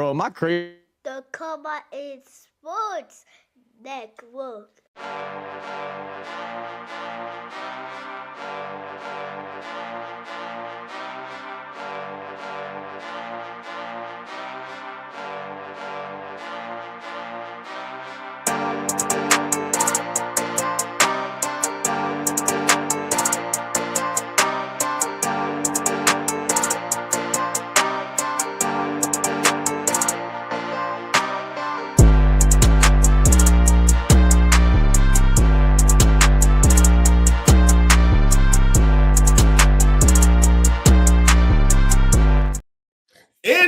Bro, my crazy. The Comma in Sports Network.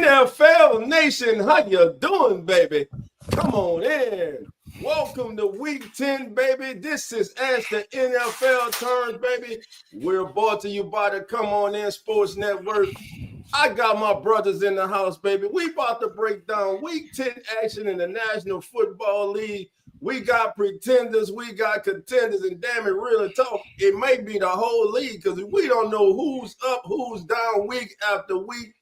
NFL Nation, how you doing, baby? Come on in. Welcome to Week 10, baby. This is As the NFL Turns, baby. We're brought to you by the Come On In Sports Network. I got my brothers in the house, baby. We about to break down Week 10 action in the National Football League. We got pretenders, we got contenders, and damn it, really talk. It may be the whole league because we don't know who's up, who's down week after week.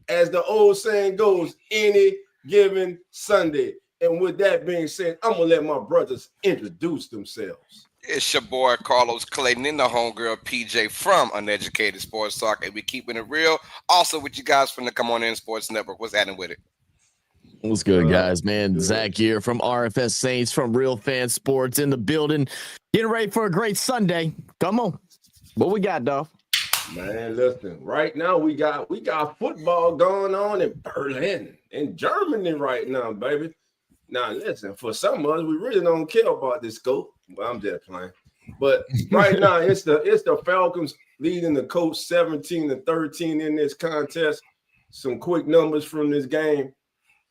As the old saying goes, any given Sunday. And with that being said, I'm going to let my brothers introduce themselves. It's your boy Carlos Clayton and the homegirl PJ from Uneducated Sports Talk, and we keeping it real. Also with you guys from the Come On In Sports Network. What's happening with it? What's good, guys, man? Good. Zach here from RFS Saints from Real Fan Sports in the building. Getting ready for a great Sunday. Come on. What we got, Dolph? Man, listen, right now we got football going on in Berlin, in Germany right now, baby. Now, listen, for some of us, we really don't care about this scope. Well, I'm just playing. But right now, it's the Falcons leading the Colts 17-13 in this contest. Some quick numbers from this game.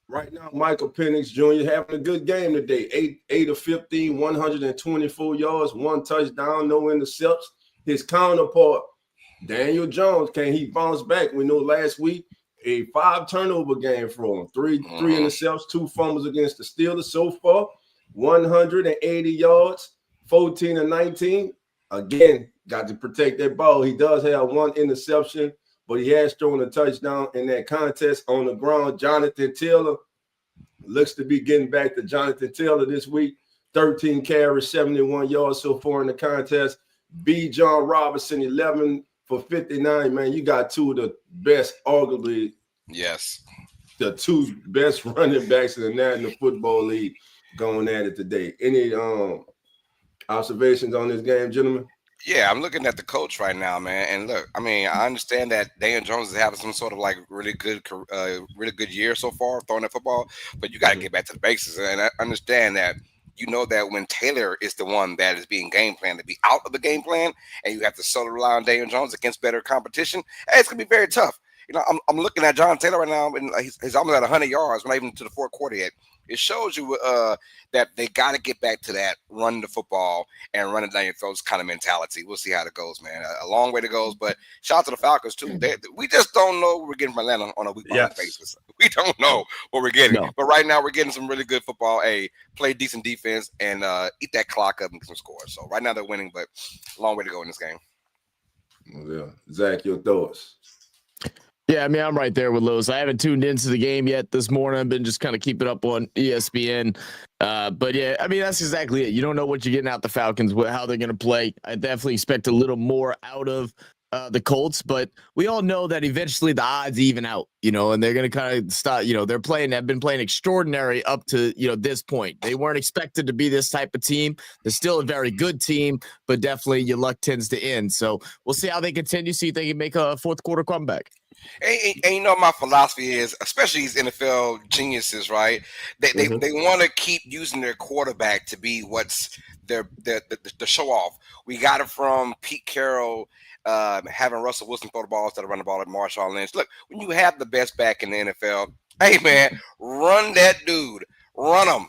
Right now, Michael Penix Jr. having a good game today. 8 of 15, 124 yards, 1 touchdown, no interceptions. His counterpart, Daniel Jones, can he bounce back? We know last week a 5-turnover game for him. Three interceptions, 2 fumbles against the Steelers so far. 180 yards, 14 of 19. Again, got to protect that ball. He does have 1 interception, but he has thrown a touchdown in that contest on the ground. Jonathan Taylor looks to be getting back to Jonathan Taylor this week. 13 carries, 71 yards so far in the contest. B. John Robinson, 11 for 59, man. You got 2 of the best, arguably, the 2 best running backs in the National Football League going at it today. Any observations on this game, gentlemen? Yeah, I'm looking at the coach right now, man. And look, I mean, I understand that Daniel Jones is having some sort of like really good year so far throwing that football, but you got to get back to the basics. And I understand that. You know that when Taylor is the one that is being game planned to be out of the game plan, and you have to solely rely on Daniel Jones against better competition, hey, it's gonna be very tough. You know, I'm looking at John Taylor right now, and he's almost at 100 yards, not even to the 4th quarter yet. It shows you that they got to get back to that run the football and run it down your throats kind of mentality. We'll see how it goes, man. A long way to go, but shout out to the Falcons too. We just don't know what we're getting from Atlanta on a week-by-week basis. We don't know what we're getting, but right now we're getting some really good football. Hey, play decent defense and eat that clock up and get some scores. So right now they're winning, but a long way to go in this game. Yeah, Zach, your thoughts? Yeah, I mean, I'm right there with Lewis. I haven't tuned into the game yet this morning. I've been just kind of keeping up on ESPN. But yeah, I mean, that's exactly it. You don't know what you're getting out the Falcons, how they're going to play. I definitely expect a little more out of the Colts, but we all know that eventually the odds even out, and they're going to kind of start, have been playing extraordinary up to, this point. They weren't expected to be this type of team. They're still a very good team, but definitely your luck tends to end. So we'll see how they continue, see if they can make a 4th quarter comeback. And my philosophy is, especially these NFL geniuses, right? They want to keep using their quarterback to be what's the show off. We got it from Pete Carroll, having Russell Wilson throw the ball instead of run the ball at Marshawn Lynch. Look, when you have the best back in the NFL, hey man, run that dude, run him.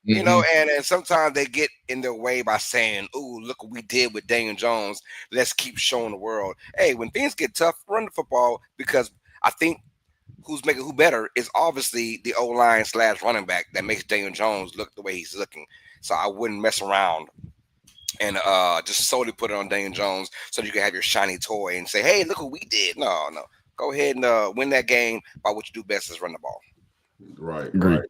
And sometimes they get in their way by saying, "Ooh, look what we did with Daniel Jones. Let's keep showing the world." Hey, when things get tough, run the football, because I think who's making who better is obviously the O-line / running back that makes Daniel Jones look the way he's looking. So I wouldn't mess around and just solely put it on Daniel Jones so you can have your shiny toy and say, "Hey, look what we did." No. go ahead and win that game by what you do best is run the ball. Right, Agreed. right.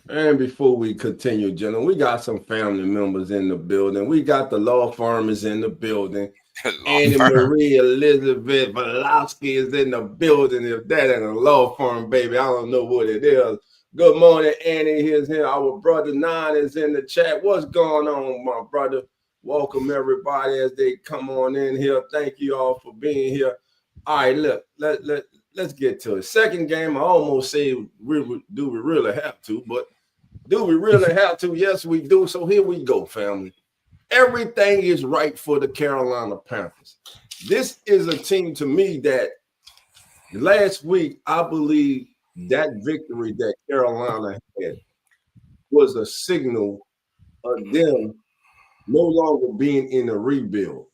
And before we continue, gentlemen, we got some family members in the building. We got the law firm is in the building. Annie Marie Elizabeth Velosky is in the building. If that ain't a law firm, baby, I don't know what it is. Good morning, Annie. Here's here. Our brother Nine is in the chat. What's going on, my brother? Welcome everybody as they come on in here. Thank you all for being here. All right, look, let's get to it. Second game, I almost say do we really have to, but do we really have to? Yes, we do. So here we go, family. Everything is right for the Carolina Panthers. This is a team to me that last week, I believe that victory that Carolina had was a signal of them no longer being in a rebuild,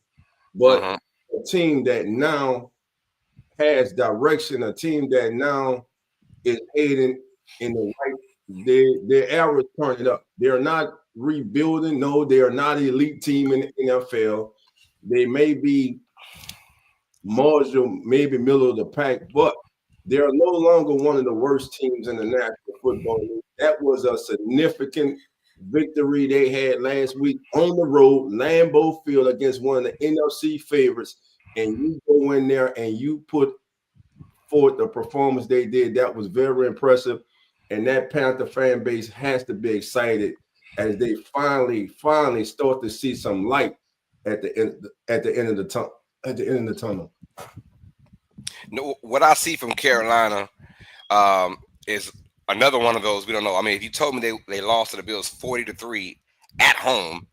but a team that now has direction, a team that now is heading in the right. Their arrow is turning up. They're not rebuilding. No, they are not an elite team in the NFL. They may be marginal, maybe middle of the pack, but they are no longer one of the worst teams in the National Football League. That was a significant victory they had last week on the road, Lambeau Field, against one of the NFC favorites, and you go in there and you put forth the performance they did. That was very impressive, and that Panther fan base has to be excited as they finally start to see some light at the end of the tunnel. No, what I see from Carolina is another one of those we don't know. I mean, if you told me they lost to the Bills 40-3 at home,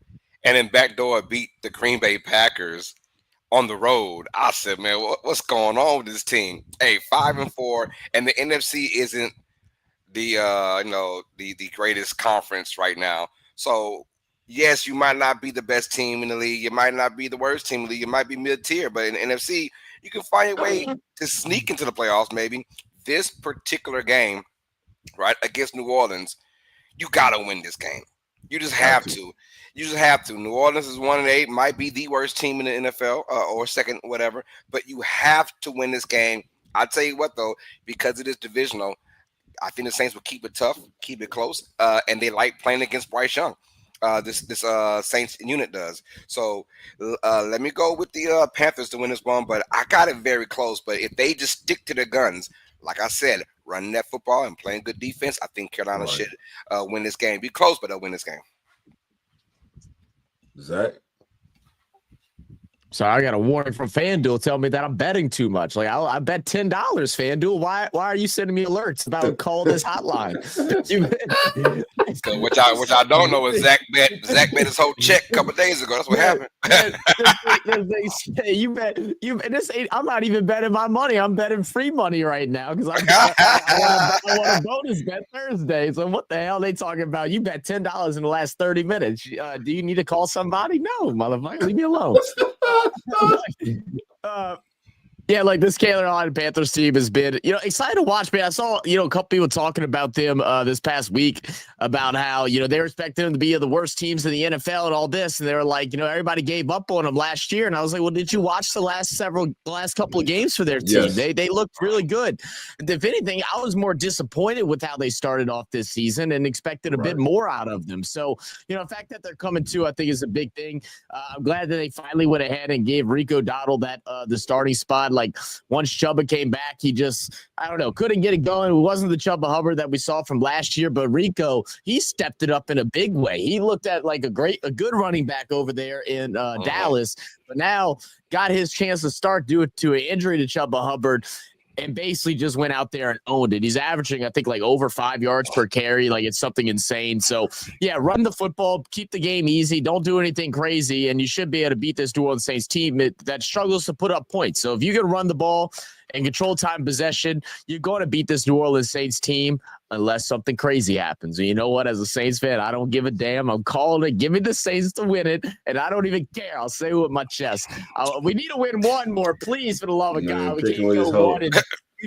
and then backdoor beat the Green Bay Packers on the road, I said, man, what's going on with this team? Hey, 5-4, and the NFC isn't the the greatest conference right now. So yes, you might not be the best team in the league. You might not be the worst team in the league. You might be mid-tier, but in the NFC, you can find a way to sneak into the playoffs. Maybe this particular game, right, against New Orleans, you gotta win this game. You just have to. You just have to. New Orleans is 1-8, might be the worst team in the NFL or second, whatever. But you have to win this game. I'll tell you what, though, because it is divisional, I think the Saints will keep it tough, keep it close, and they like playing against Bryce Young. This Saints unit does. So let me go with the Panthers to win this one, but I got it very close. But if they just stick to their guns, like I said, running that football and playing good defense, I think Carolina should win this game. Be close, but they'll win this game. Zach? So I got a warning from FanDuel telling me that I'm betting too much. Like I bet $10. FanDuel, why are you sending me alerts about call this hotline? So which I don't know is Zach made his whole check a couple of days ago. That's what happened. They say you bet. This ain't. I'm not even betting my money. I'm betting free money right now because I want a bonus bet Thursday. So what the hell are they talking about? You bet $10 in the last 30 minutes. Do you need to call somebody? No, motherfucker, leave me alone. Yeah, like this Carolina Panthers team has been, excited to watch, man. I saw, a couple people talking about them this past week about how, they were expecting them to be the worst teams in the NFL and all this. And they were like, everybody gave up on them last year. And I was like, well, did you watch the last couple of games for their team? Yes. They looked really good. If anything, I was more disappointed with how they started off this season and expected a bit more out of them. So, the fact that they're coming to, I think is a big thing. I'm glad that they finally went ahead and gave Rico Dowdle that the starting spot. Like once Chuba came back, he just, I don't know, couldn't get it going. It wasn't the Chuba Hubbard that we saw from last year, but Rico, he stepped it up in a big way. He looked at like a good running back over there in Dallas, but now got his chance to start due to an injury to Chuba Hubbard. And basically just went out there and owned it. He's averaging, I think, like over 5 yards per carry. Like it's something insane. So, yeah, run the football, keep the game easy. Don't do anything crazy. And you should be able to beat this New Orleans Saints team that struggles to put up points. So if you can run the ball and control time possession, you're going to beat this New Orleans Saints team unless something crazy happens. And you know what? As a Saints fan, I don't give a damn. I'm calling it. Give me the Saints to win it, and I don't even care. I'll say it with my chest. We need to win one more, please, for the love of God. We can't go one.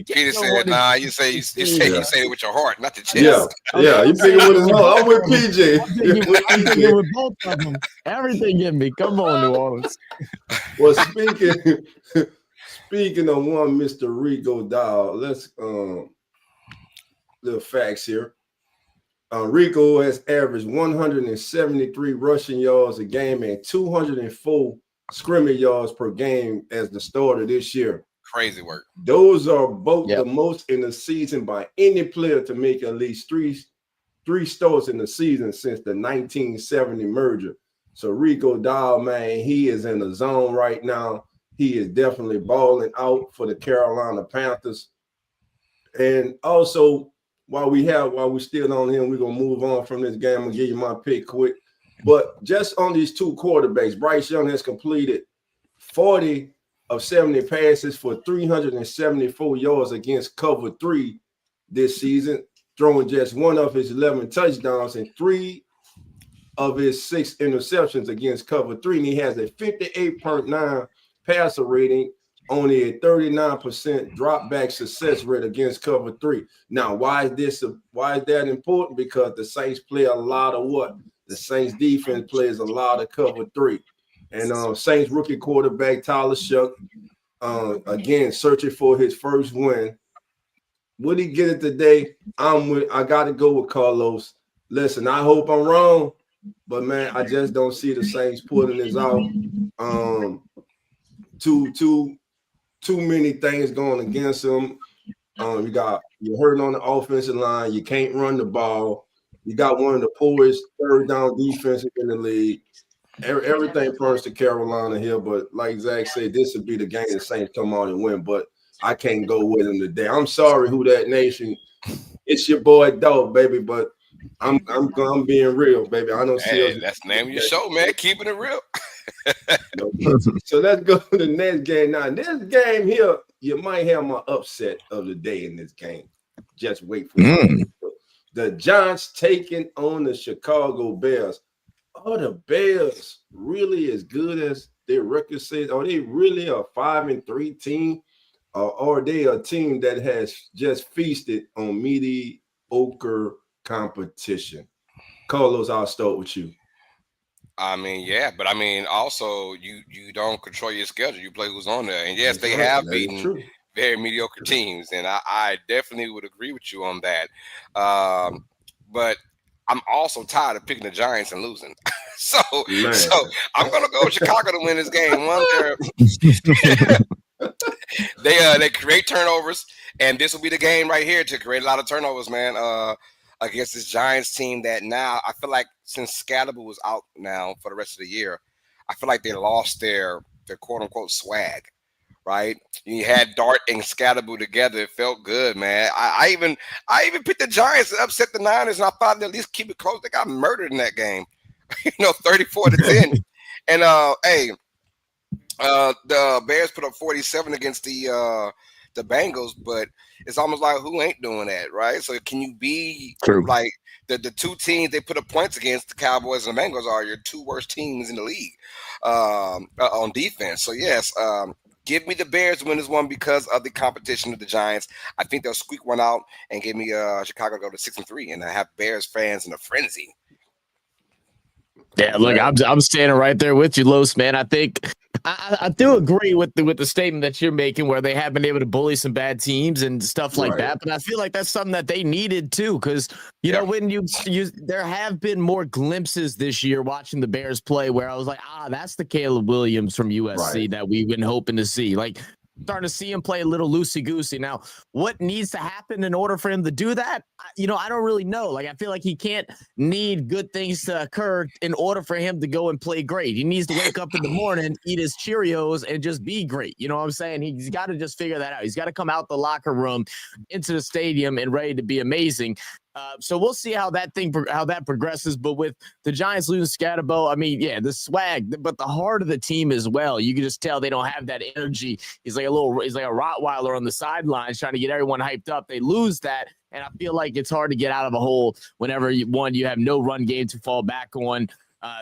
Peter said, "Nah, you say it with your heart, not the chest." Yeah, you pick it with his heart. I'm with PJ. I'm thinking with both of them. Everything in me. Come on, New Orleans. Well, Speaking of one, Mr. Rico Dow, let's little facts here. Rico has averaged 173 rushing yards a game and 204 scrimmage yards per game as the starter this year. Crazy work. Those are both the most in the season by any player to make at least three starts in the season since the 1970 merger. So Rico Dow, man, he is in the zone right now. He is definitely balling out for the Carolina Panthers. And also, while we're still on him, we're gonna move on from this game. I'm gonna give you my pick quick. But just on these two quarterbacks, Bryce Young has completed 40 of 70 passes for 374 yards against cover 3 this season, throwing just one of his 11 touchdowns and 3 of his 6 interceptions against cover 3. And he has a 58.9 passer rating, only a 39% drop back success rate against cover 3. Now, why is that important? Because the Saints play a lot of what? The Saints defense plays a lot of cover 3. And Saints rookie quarterback Tyler Shuck, again, searching for his first win. Would he get it today? I got to go with Carlos. Listen, I hope I'm wrong, but man, I just don't see the Saints pulling this out. Too many things going against them. You're hurting on the offensive line. You can't run the ball. You got one of the poorest third down defenses in the league. Everything points to Carolina here, but like Zach said, this would be the game the Saints come out and win. But I can't go with them today. I'm sorry, Who Dat Nation. It's your boy Dog, baby, but I'm being real, baby. I don't see us. That's the name of your show, man. Keeping it real. So let's go to the next game. Now, this game here, you might have my upset of the day in this game. Just wait for it. The Giants taking on the Chicago Bears. Are the Bears really as good as their record says? Are they really a 5-3 team? Or are they a team that has just feasted on mediocre competition? Carlos, I'll start with you. I mean, yeah, but I mean, also you don't control your schedule. You play who's on there, and yes, they have beaten very mediocre teams, and I definitely would agree with you on that. But I'm also tired of picking the Giants and losing. so I'm gonna go with Chicago to win this game. They create turnovers, and this will be the game right here to create a lot of turnovers, man. Against this Giants team that now I feel like since Scalable was out now for the rest of the year, I feel like they lost their quote unquote swag, right? You had Dart and Scalable together. It felt good, man. I even picked the Giants to upset the Niners, and I thought they'd at least keep it close. They got murdered in that game, 34-10. And the Bears put up 47 against the Bengals, but it's almost like who ain't doing that, right? So can you be like the two teams they put up points against, the Cowboys and the Bengals, are your two worst teams in the league on defense. So yes, give me the Bears to win this one because of the competition with the Giants. I think they'll squeak one out and give me Chicago go to 6-3, and I have Bears fans in a frenzy. Yeah, look, I'm standing right there with you, Los, man. I think I do agree with the statement that you're making, where they have been able to bully some bad teams and stuff like that. But I feel like that's something that they needed too, because you know when you there have been more glimpses this year watching the Bears play where I was like, that's the Caleb Williams from USC that we've been hoping to see. Like, starting to see him play a little loosey-goosey. Now, what needs to happen in order for him to do that? I don't really know. Like, I feel like he can't need good things to occur in order for him to go and play great. He needs to wake up in the morning, eat his Cheerios, and just be great. You know what I'm saying? He's got to just figure that out. He's got to come out the locker room into the stadium and ready to be amazing. So we'll see how that progresses. But with the Giants losing Scatterbo, I mean, yeah, the swag, but the heart of the team as well. You can just tell they don't have that energy. He's like a Rottweiler on the sidelines trying to get everyone hyped up. They lose that, and I feel like it's hard to get out of a hole whenever you have no run game to fall back on.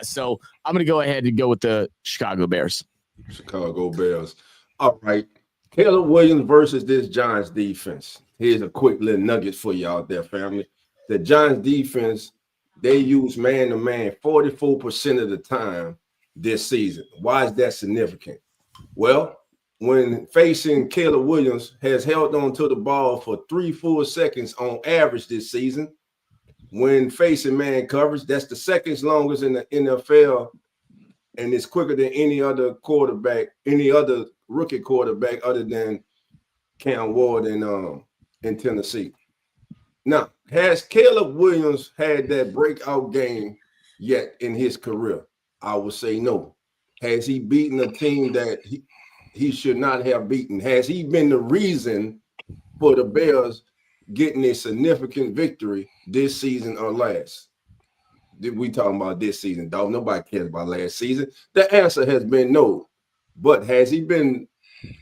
So I'm going to go ahead and go with the Chicago Bears. Chicago Bears. All right. Caleb Williams versus this Giants defense. Here's a quick little nugget for you out there, family. The Giants defense, they use man-to-man 44% of the time this season. Why is that significant? Well, when facing Caleb Williams, has held on to the ball for 3 full seconds on average this season. When facing man coverage, that's the second longest in the NFL, and it's quicker than any other quarterback, any other rookie quarterback other than Cam Ward in Tennessee. Now, has Caleb Williams had that breakout game yet in his career? I would say no. Has he beaten a team that he should not have beaten? Has he been the reason for the Bears getting a significant victory this season or last? We talking about this season, dog. Nobody cares about last season. The answer has been no. But has he been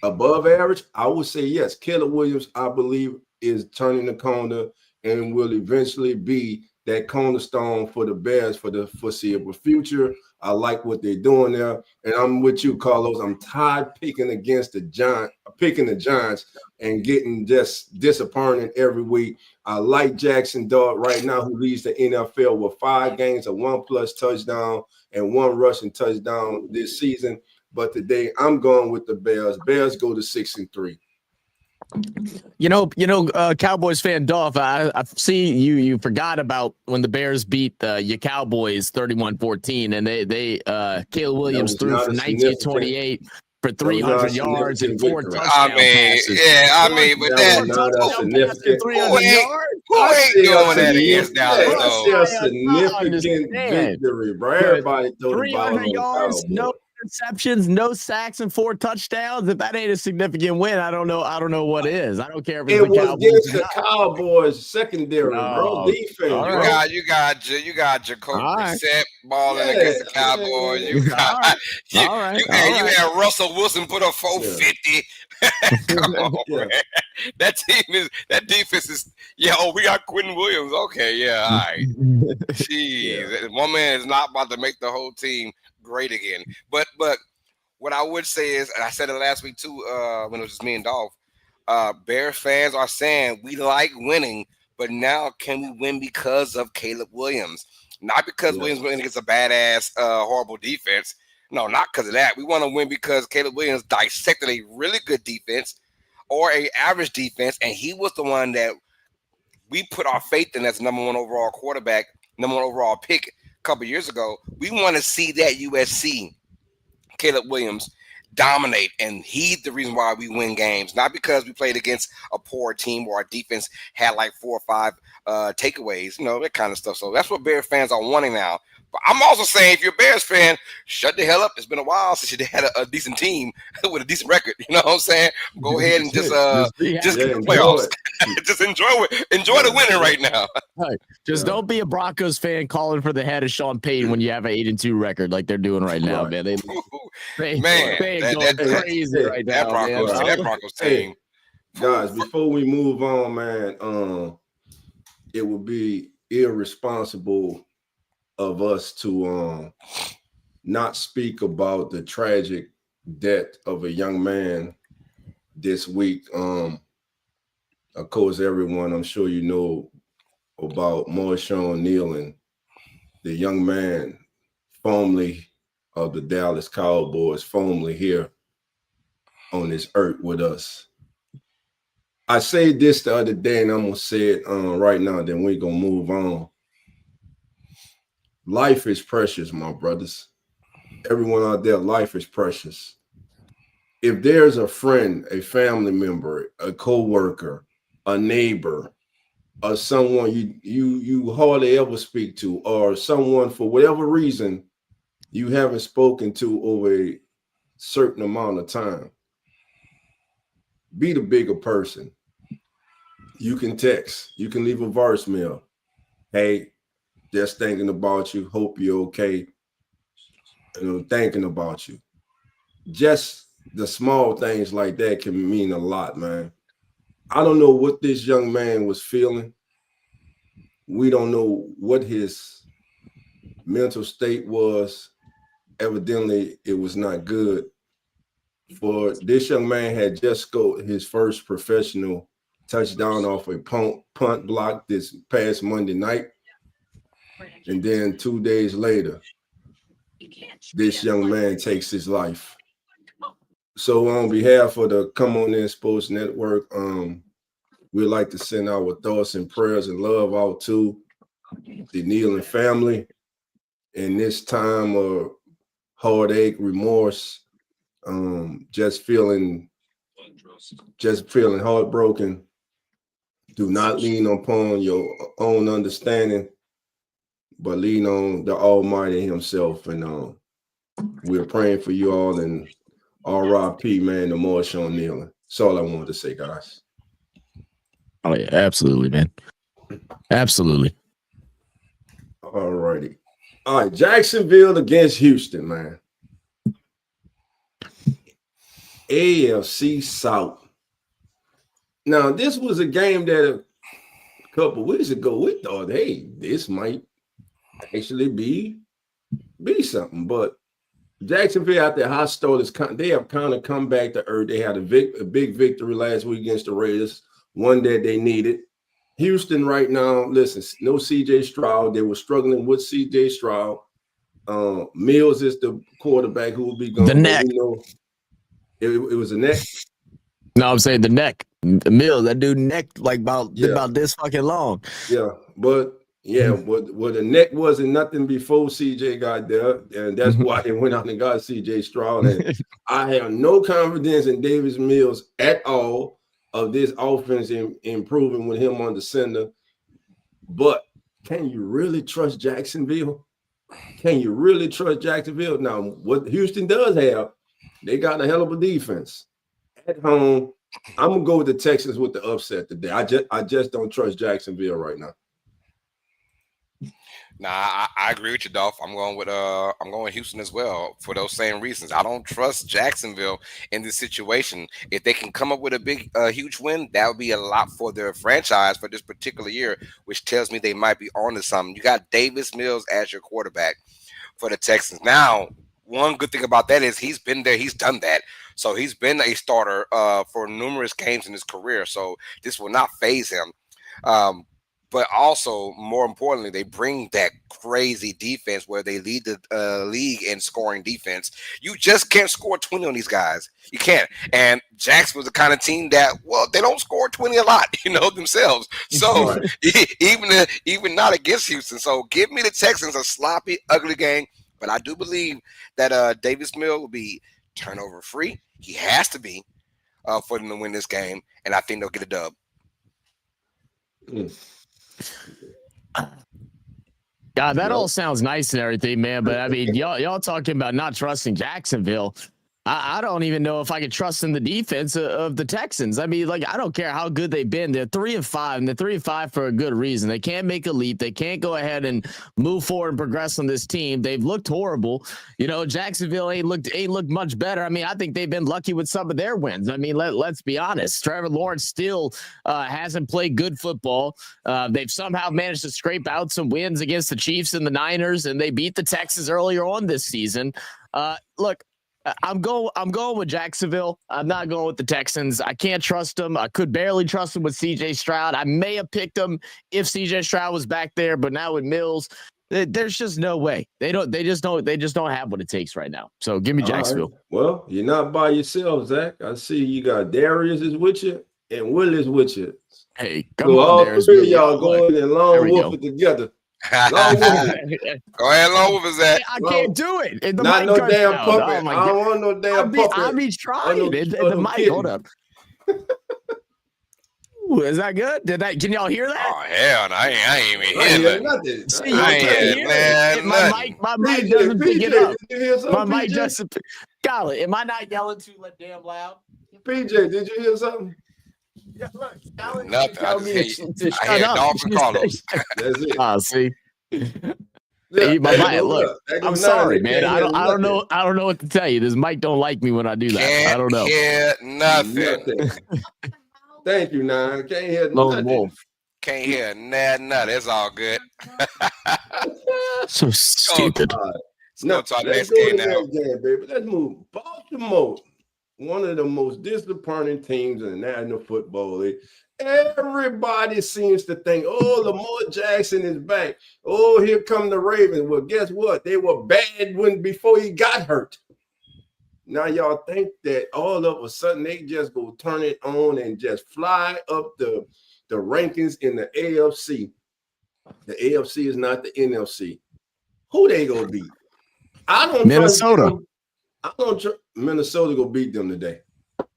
above average? I would say yes. Caleb Williams, I believe, is turning the corner and will eventually be that cornerstone for the Bears for the foreseeable future. I like what they're doing there. And I'm with you, Carlos. I'm tired picking against the Giants and getting just disappointed every week. I like Jackson Dart right now, who leads the NFL with 5 games of 1+ touchdown and 1 rushing touchdown this season. But today I'm going with the Bears. Bears go to 6-3. Cowboys fan Dolph, I see you forgot about when the Bears beat your Cowboys 31-14, and they Caleb Williams threw for 1928 for 300 yards and 4 touchdown passes. But that's not a significant. Who ain't doing that against Dallas, though? That's a significant victory, bro. Everybody throw the ball 300 yards, no interceptions, no sacks, and 4 touchdowns. If that ain't a significant win, I don't know what is. I don't care if it's it the was Cowboys against the Cowboys secondary, bro. Defense. Right. You got Jacoby Brissett balling against the Cowboys. You had Russell Wilson put up 450. Come on, man. That defense is we got Quentin Williams. Okay, all right. Jeez, one man is not about to make the whole team great again. But what I would say is, and I said it last week too, when it was just me and Dolph, Bear fans are saying we like winning, but now can we win because of Caleb Williams? Not because Williams went against a badass, horrible defense. No, not because of that. We want to win because Caleb Williams dissected a really good defense or a average defense, and he was the one that we put our faith in as number 1 overall quarterback, number 1 overall pick a couple years ago. We want to see that USC Caleb Williams dominate, and he's the reason why we win games, not because we played against a poor team or our defense had like 4 or 5 takeaways, that kind of stuff. So that's what Bears fans are wanting now. But I'm also saying, if you're a Bears fan, shut the hell up. It's been a while since you had a decent team with a decent record. You know what I'm saying? Go ahead and just get the playoffs. Just enjoy the winning right now. Right. Just don't be a Broncos fan calling for the head of Sean Payton when you have an 8-2 record like they're doing right now, man. They're going crazy right now. That Broncos team. Guys, before we move on, man, it would be irresponsible of us to not speak about the tragic death of a young man this week. Of course, everyone, I'm sure you know about Marshawn Kneeland, the young man formerly of the Dallas Cowboys, formerly here on this earth with us. I said this the other day, and I'm going to say it right now, then we're going to move on. Life is precious, my brothers. Everyone out there, life is precious. If there's a friend, a family member, a co-worker, a neighbor, or someone you hardly ever speak to, or someone for whatever reason you haven't spoken to over a certain amount of time, be the bigger person. You can text, you can leave a voicemail. Hey, just thinking about you. Hope you're okay. And I'm thinking about you. Just the small things like that can mean a lot, man. I don't know what this young man was feeling. We don't know what his mental state was. Evidently, it was not good. For this young man had just scored his first professional touchdown off a punt block this past Monday night. And then 2 days later, this young man takes his life. So on behalf of the Come On In Sports Network, we'd like to send our thoughts and prayers and love out to the Nealon family in this time of heartache, remorse, just feeling heartbroken. Do not lean upon your own understanding, but lean on the Almighty Himself. And we're praying for you all. And R.I.P. man, the Marshawn Nealon. That's all I wanted to say, guys. Oh yeah, absolutely, man. Absolutely. All righty. All right, Jacksonville against Houston, man. AFC South. Now, this was a game that a couple of weeks ago we thought, hey, this might actually be something. But Jacksonville, out there, hot start, they have kind of come back to earth. They had a big victory last week against the Raiders, one that they needed. Houston right now, listen, no C.J. Stroud. They were struggling with C.J. Stroud. Mills is the quarterback who will be gone. The neck. It was a neck. No, I'm saying the neck. Mills, that dude neck like about this fucking long. Yeah, but the neck wasn't nothing before CJ got there, and that's why they went out and got CJ Stroud. And I have no confidence in Davis Mills at all of this offense improving with him on the center. But can you really trust Jacksonville? Can you really trust Jacksonville? Now, what Houston does have, they got a hell of a defense at home. I'm gonna go with the Texans with the upset today. I just don't trust Jacksonville right now. Nah, I agree with you, Dolph. I'm going with Houston as well for those same reasons. I don't trust Jacksonville in this situation. If they can come up with a huge win, that would be a lot for their franchise for this particular year, which tells me they might be on to something. You got Davis Mills as your quarterback for the Texans. Now, one good thing about that is he's been there, he's done that. So he's been a starter for numerous games in his career. So this will not phase him. But also, more importantly, they bring that crazy defense where they lead the league in scoring defense. You just can't score 20 on these guys. You can't. And Jax was the kind of team that, well, they don't score 20 a lot, themselves. So even not against Houston. So give me the Texans a sloppy, ugly game. But I do believe that Davis Mills will be turnover free. He has to be for them to win this game. And I think they'll get a dub. God, that all sounds nice and everything, man. But I mean, y'all talking about not trusting Jacksonville. I don't even know if I could trust in the defense of the Texans. I mean, I don't care how good they've been. They're 3-5, and they're 3-5 for a good reason. They can't make a leap. They can't go ahead and move forward and progress on this team. They've looked horrible. Jacksonville ain't looked much better. I mean, I think they've been lucky with some of their wins. I mean, let's be honest. Trevor Lawrence still hasn't played good football. They've somehow managed to scrape out some wins against the Chiefs and the Niners, and they beat the Texans earlier on this season. Look, I'm going with Jacksonville. I'm not going with the Texans. I can't trust them. I could barely trust them with C.J. Stroud. I may have picked them if C.J. Stroud was back there, but now with Mills, there's just no way. They just don't have what it takes right now. So give me Jacksonville. Right. Well, you're not by yourself, Zach. I see you got Darius is with you and Will is with you. Hey, come on, Darius. All three of y'all going and long wolf it together. Go ahead, long with us, Zach. I can't do it. Not no damn puppet. Oh, I don't want no damn puppet. I'll be trying. The mic, hold up. Ooh, is that good? Can y'all hear that? Oh hell no, I ain't even hear nothing. See, I can't hear it. My mic doesn't pick it up. My mic doesn't. Golly, am I not yelling too damn loud? PJ, did you hear something? Yeah, look, nothing. I hear Dolphin Carlos. That's it. See. Hey, my mic, look, I'm sorry, man. I don't know what to tell you. This mic don't like me when I do that. I don't know. Hear nothing. Thank you, Nine. Can't hear nothing. Wolf. Can't hear nothing. It's all good. So stupid. Let's go to the next game, baby. Let's move. Baltimore, one of the most disappointing teams in the National Football League. Everybody seems to think, Lamar Jackson is back. Here come the Ravens. Well, guess what? They were bad before he got hurt. Now y'all think that all of a sudden they just go turn it on and just fly up the rankings in the AFC. The AFC is not the NFC. Who they gonna beat? I don't trust Minnesota. them. I don't trust Minnesota gonna beat them today.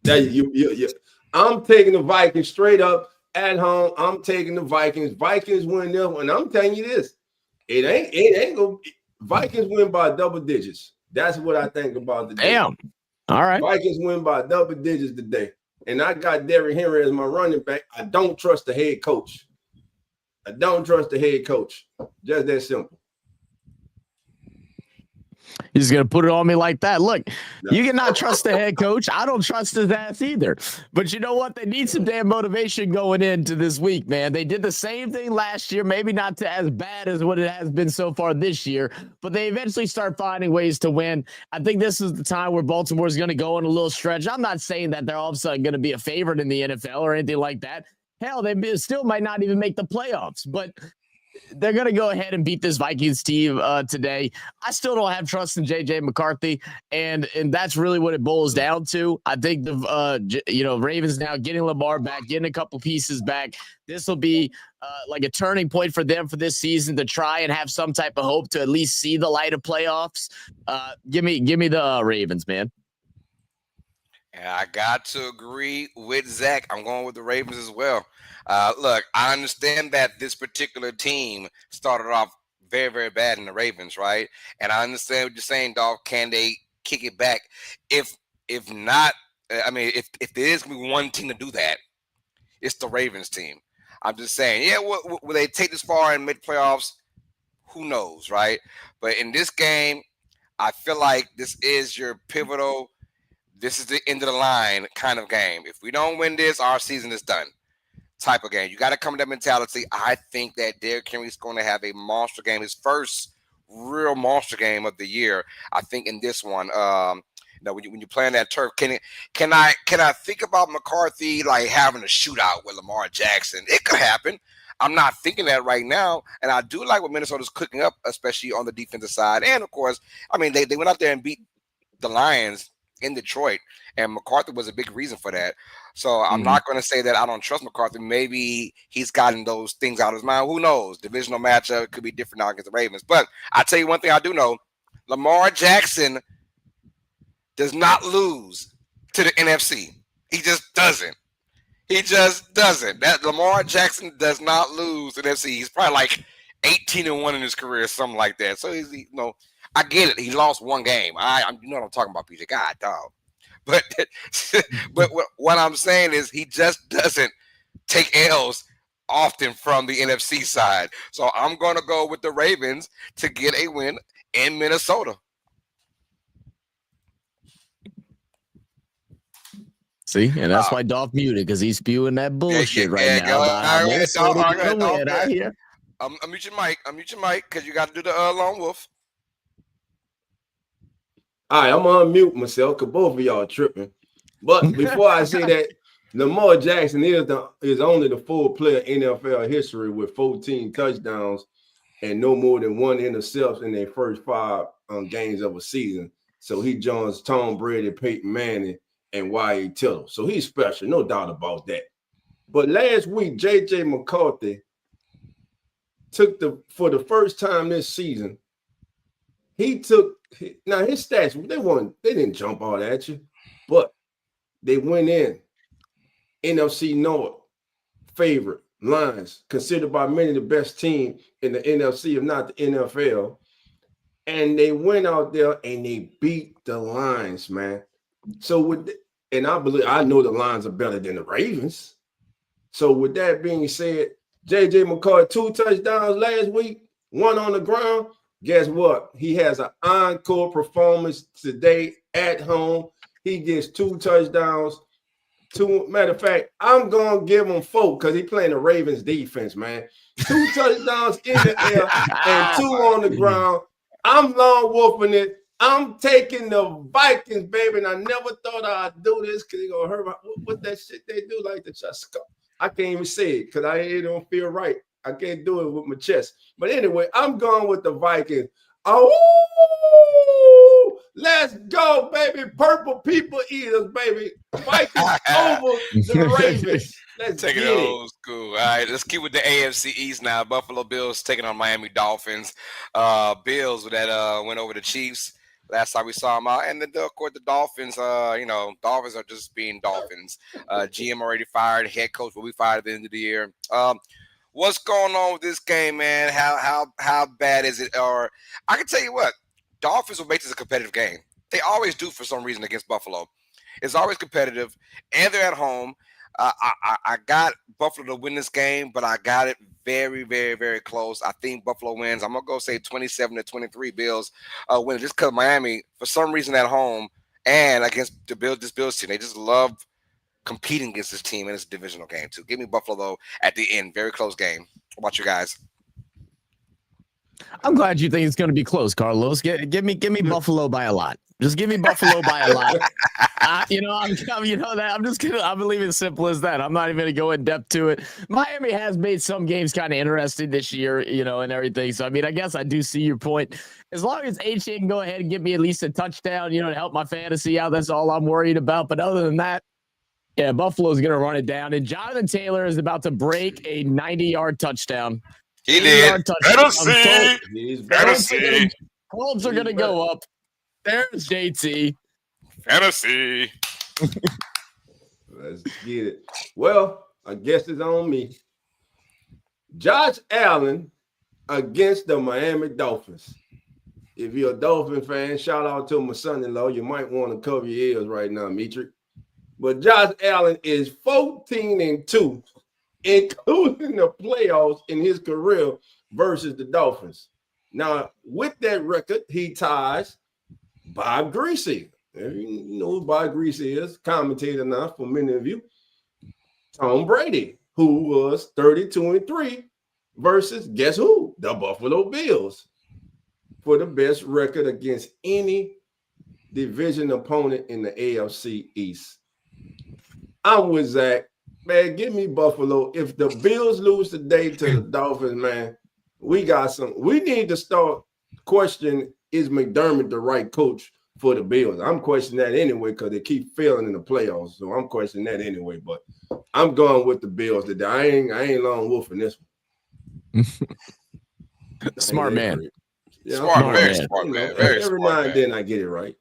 That I'm taking the Vikings straight up at home. I'm taking the Vikings. Vikings win them, and I'm telling you this: it ain't gonna. Vikings win by double digits. That's what I think about today. Damn. All right. Vikings win by double digits today, and I got Derrick Henry as my running back. I don't trust the head coach. I don't trust the head coach. Just that simple. He's going to put it on me like that. Look, you cannot trust the head coach. I don't trust his ass either. But you know what? They need some damn motivation going into this week, man. They did the same thing last year, maybe not to as bad as what it has been so far this year, but they eventually start finding ways to win. I think this is the time where Baltimore is going to go on a little stretch. I'm not saying that they're all of a sudden going to be a favorite in the NFL or anything like that. Hell, they still might not even make the playoffs, but they're going to go ahead and beat this Vikings team today. I still don't have trust in J.J. McCarthy, and that's really what it boils down to. I think the Ravens now getting Lamar back, getting a couple pieces back. This will be like a turning point for them for this season to try and have some type of hope to at least see the light of playoffs. Give me the Ravens, man. And I got to agree with Zach. I'm going with the Ravens as well. Look, I understand that this particular team started off very, very bad in the Ravens, right? And I understand what you're saying, dog. Can they kick it back? If not, I mean, if there is going to be one team to do that, it's the Ravens team. I'm just saying, yeah, will they take this far and make playoffs? Who knows, right? But in this game, I feel like this is your pivotal. This is the end of the line kind of game. If we don't win this, our season is done type of game. You got to come with that mentality. I think that Derrick Henry is going to have a monster game, his first real monster game of the year. I think in this one, when you play on that turf, can I think about McCarthy like having a shootout with Lamar Jackson? It could happen. I'm not thinking that right now, and I do like what Minnesota's cooking up, especially on the defensive side. And of course, I mean they went out there and beat the Lions in Detroit, and McCarthy was a big reason for that. So I'm not going to say that I don't trust McCarthy. Maybe he's gotten those things out of his mind. Who knows? Divisional matchup could be different now against the Ravens. But I'll tell you one thing I do know. Lamar Jackson does not lose to the NFC. He just doesn't. He just doesn't. That Lamar Jackson does not lose to the NFC. He's probably like 18-1 in his career, something like that. So he's, I get it. He lost one game. You know what I'm talking about, PJ. God, dog. But what I'm saying is he just doesn't take L's often from the NFC side. So I'm going to go with the Ravens to get a win in Minnesota. See, and that's why Dolph muted, because he's spewing that bullshit right now. I'm mute your mic. Because you got to do the lone wolf. All right, I'm gonna unmute myself because both of y'all tripping. But before I say that, Lamar Jackson is only the full player in NFL history with 14 touchdowns and no more than one interception in their first 5 games of a season. So he joins Tom Brady, Peyton Manning, and Y.A. Tittle. So he's special, no doubt about that. But last week, J.J. McCarthy for the first time this season, now his stats, they didn't jump out at you, but they went in NFC North favorite Lions, considered by many the best team in the NFC, if not the NFL. And they went out there and they beat the Lions, man. So I know the Lions are better than the Ravens. So with that being said, J.J. McCarthy 2 touchdowns last week, 1 on the ground. Guess what? He has an encore performance today at home. He gets 2 touchdowns. Matter of fact, I'm going to give him 4 because he's playing the Ravens defense, man. 2 touchdowns in the air and 2 on the ground. I'm long wolfing it. I'm taking the Vikings, baby, and I never thought I'd do this because they're going to hurt what that shit they do like the chest. I can't even say it because it don't feel right. I can't do it with my chest. But anyway, I'm going with the Vikings. Oh, Let's go, baby. Purple people eaters, baby. Vikings over the Ravens. Let's Take it get it. old school. All right, let's keep with the AFC East now. Buffalo Bills taking on Miami Dolphins. Bills that went over the Chiefs last time we saw them out, and then of course the Dolphins. Dolphins are just being Dolphins. GM already fired. Head coach will be fired at the end of the year. What's going on with this game, man? How bad is it? Or I can tell you what, Dolphins will make this a competitive game. They always do for some reason against Buffalo. It's always competitive, and they're at home. I got Buffalo to win this game, but I got it very, very, very close. I think Buffalo wins. I'm gonna go say 27-23 Bills win. Just because Miami, for some reason, at home and against this Bills team, they just love competing against this team in this divisional game too. Give me Buffalo though at the end, very close game. What about you guys? I'm glad you think it's going to be close, Carlos. Give me Buffalo by a lot. Just give me Buffalo by a lot. I'm just gonna leave it simple as that. I'm not even gonna go in depth to it. Miami has made some games kind of interesting this year, and everything. So I mean, I guess I do see your point. As long as HA can go ahead and give me at least a touchdown, to help my fantasy out, that's all I'm worried about. But other than that, yeah, Buffalo's gonna run it down. And Jonathan Taylor is about to break a 90-yard touchdown. He did. Fantasy. Colts are gonna go up. There's JT. Fantasy. Let's get it. Well, I guess it's on me. Josh Allen against the Miami Dolphins. If you're a Dolphin fan, shout out to my son-in-law. You might want to cover your ears right now, Mitri. But Josh Allen is 14-2, including the playoffs in his career versus the Dolphins. Now, with that record, he ties Bob Greasy. You know who Bob Greasy is, commentator now for many of you. Tom Brady, who was 32-3 versus guess who? The Buffalo Bills for the best record against any division opponent in the AFC East. I'm with Zach. Man, give me Buffalo. If the Bills lose today to the Dolphins, man, we need to start questioning, is McDermott the right coach for the Bills? I'm questioning that anyway because they keep failing in the playoffs. So I'm questioning that anyway. But I'm going with the Bills today. I ain't long wolf in this one. Smart man. Yeah, Smart man. Very every smart now and then I get it right.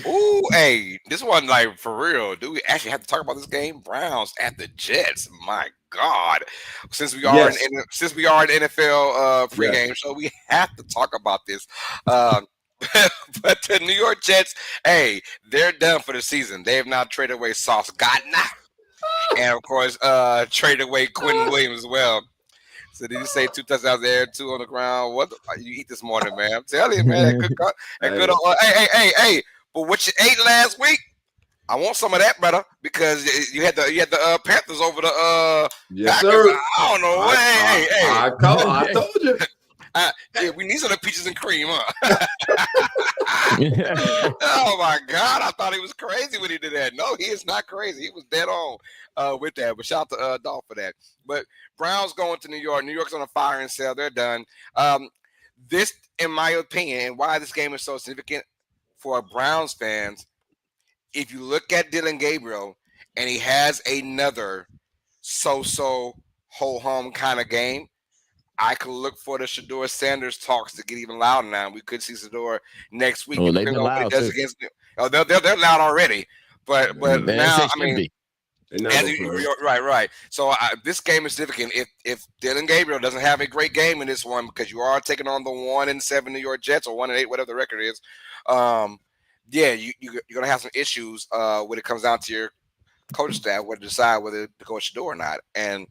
Ooh, hey, this one, like, for real. Do we actually have to talk about this game? Browns at the Jets. My God. Since we are in NFL pregame show, we have to talk about this. But the New York Jets, hey, they're done for the season. They have now traded away Sauce Gardner. And of course, traded away Quentin Williams as well. So did you say 2 touchdowns there, 2 on the ground? What you eat this morning, man? I'm telling you, man. Hey. But what you ate last week, I want some of that, brother, because you had the Panthers over the yes, Packers. sir. I don't know. I told you. Yeah, we need some of the peaches and cream, huh? Oh my God! I thought he was crazy when he did that. No, he is not crazy. He was dead on with that. But shout out to Dolph for that. But Browns going to New York. New York's on a fire and sale. They're done. This, in my opinion, and why this game is so significant for Browns fans, if you look at Dylan Gabriel and he has another so-so ho-hum kind of game, I could look for the Shedeur Sanders talks to get even louder now. We could see Shedeur next week. Oh, they've been loud too. They're loud already. But now, I mean, right. So this game is significant. If Dylan Gabriel doesn't have a great game in this one, because you are taking on the 1-7 New York Jets or 1-8, whatever the record is, you're gonna have some issues when it comes down to your coach staff whether to decide whether to go Shedeur or not. And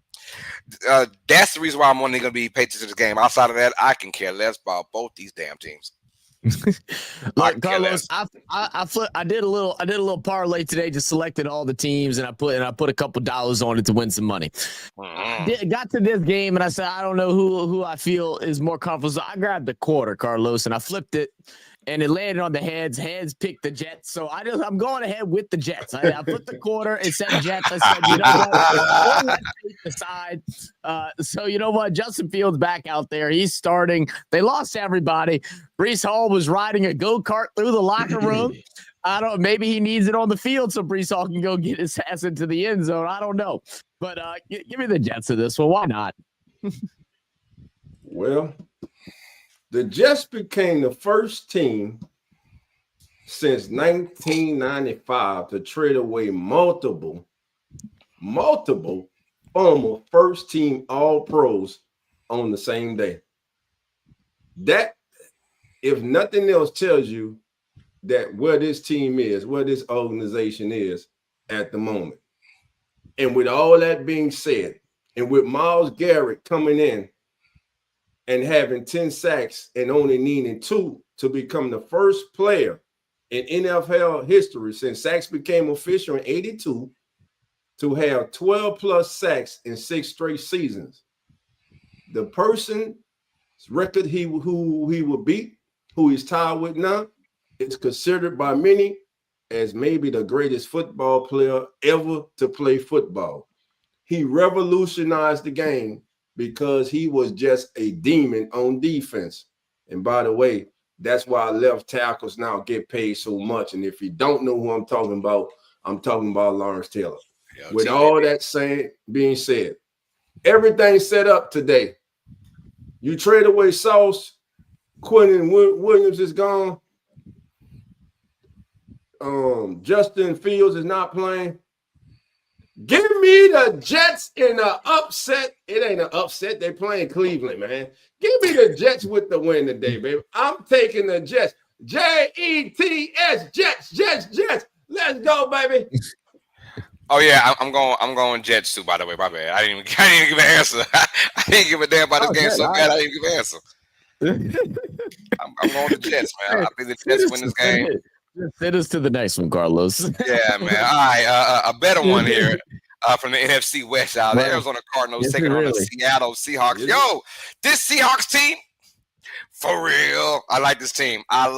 that's the reason why I'm only gonna be paid attention to this game. Outside of that, I can care less about both these damn teams. Look, Carlos, I did a little parlay today, just selected all the teams, and I put a couple dollars on it to win some money. Got to this game and I said, I don't know who I feel is more comfortable. So I grabbed the quarter, Carlos, and I flipped it. and it landed on the heads. Heads picked the Jets. So I'm going ahead with the Jets. I put the quarter. It said Jets. I said, you know what? We'll let fate decide. So you know what? Justin Fields back out there. He's starting. They lost everybody. Breece Hall was riding a go-kart through the locker room. I don't. Maybe he needs it on the field so Breece Hall can go get his ass into the end zone. I don't know. But give me the Jets of this one. Why not? Well, the Jets became the first team since 1995 to trade away multiple former first-team All-Pros on the same day. That, if nothing else, tells you that where this team is, where this organization is at the moment. And with all that being said, and with Myles Garrett coming in and having 10 sacks and only needing 2 to become the first player in NFL history since sacks became official in 82 to have 12 plus sacks in 6 straight seasons. The person's record who he will beat, who he's tied with now, is considered by many as maybe the greatest football player ever to play football. He revolutionized the game because he was just a demon on defense. And by the way, that's why left tackles now get paid so much. And if you don't know who I'm talking about Lawrence Taylor. With all that being said, everything's set up today. You trade away Sauce, Quentin Williams is gone. Justin Fields is not playing. Give me the Jets in an upset. It ain't an upset. They playing Cleveland, man. Give me the Jets with the win today, baby. I'm taking the Jets. Jets, Jets. Let's go, baby. Oh yeah, I'm going Jets too. By the way, my bad. I didn't even give an answer. I didn't give a damn about this game so bad. I didn't give an answer. I'm going to Jets, man. I think the Jets win this game. Send us to the next one, Carlos. Yeah, man. All right, a better one here from the NFC West out. The Arizona Cardinals taking on the Seattle Seahawks. Yo, this Seahawks team, for real. I like this team. But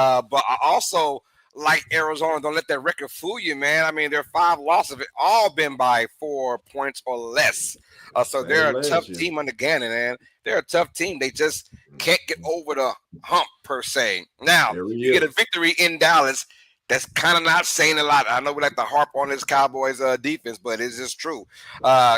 I also like Arizona. Don't let that record fool you, man. I mean, their 5 losses have all been by 4 points or less. So they're a tough team under Gannon, man. They're a tough team. They just can't get over the hump, per se. Now, you get a victory in Dallas. That's kind of not saying a lot. I know we like to harp on this Cowboys defense, but it's just true.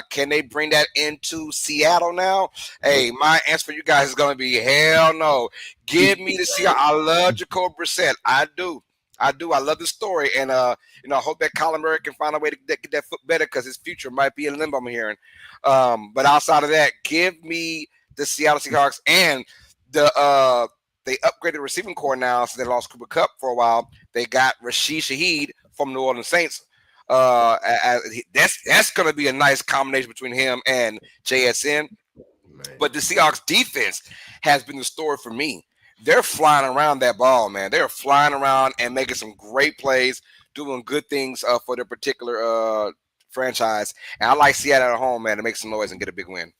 Can they bring that into Seattle now? Hey, my answer for you guys is going to be hell no. Give me the Seattle. I love Jacoby Brissett. I do. I love the story, and I hope that Colin Murray can find a way to get that foot better because his future might be in limbo. I'm hearing, but outside of that, give me the Seattle Seahawks, and they upgraded the receiving core now since they lost Cooper Kupp for a while. They got Rashid Shaheed from New Orleans Saints. That's going to be a nice combination between him and JSN. Man. But the Seahawks defense has been the story for me. They're flying around that ball, man. They're flying around and making some great plays, doing good things for their particular franchise. And I like Seattle at home, man, to make some noise and get a big win.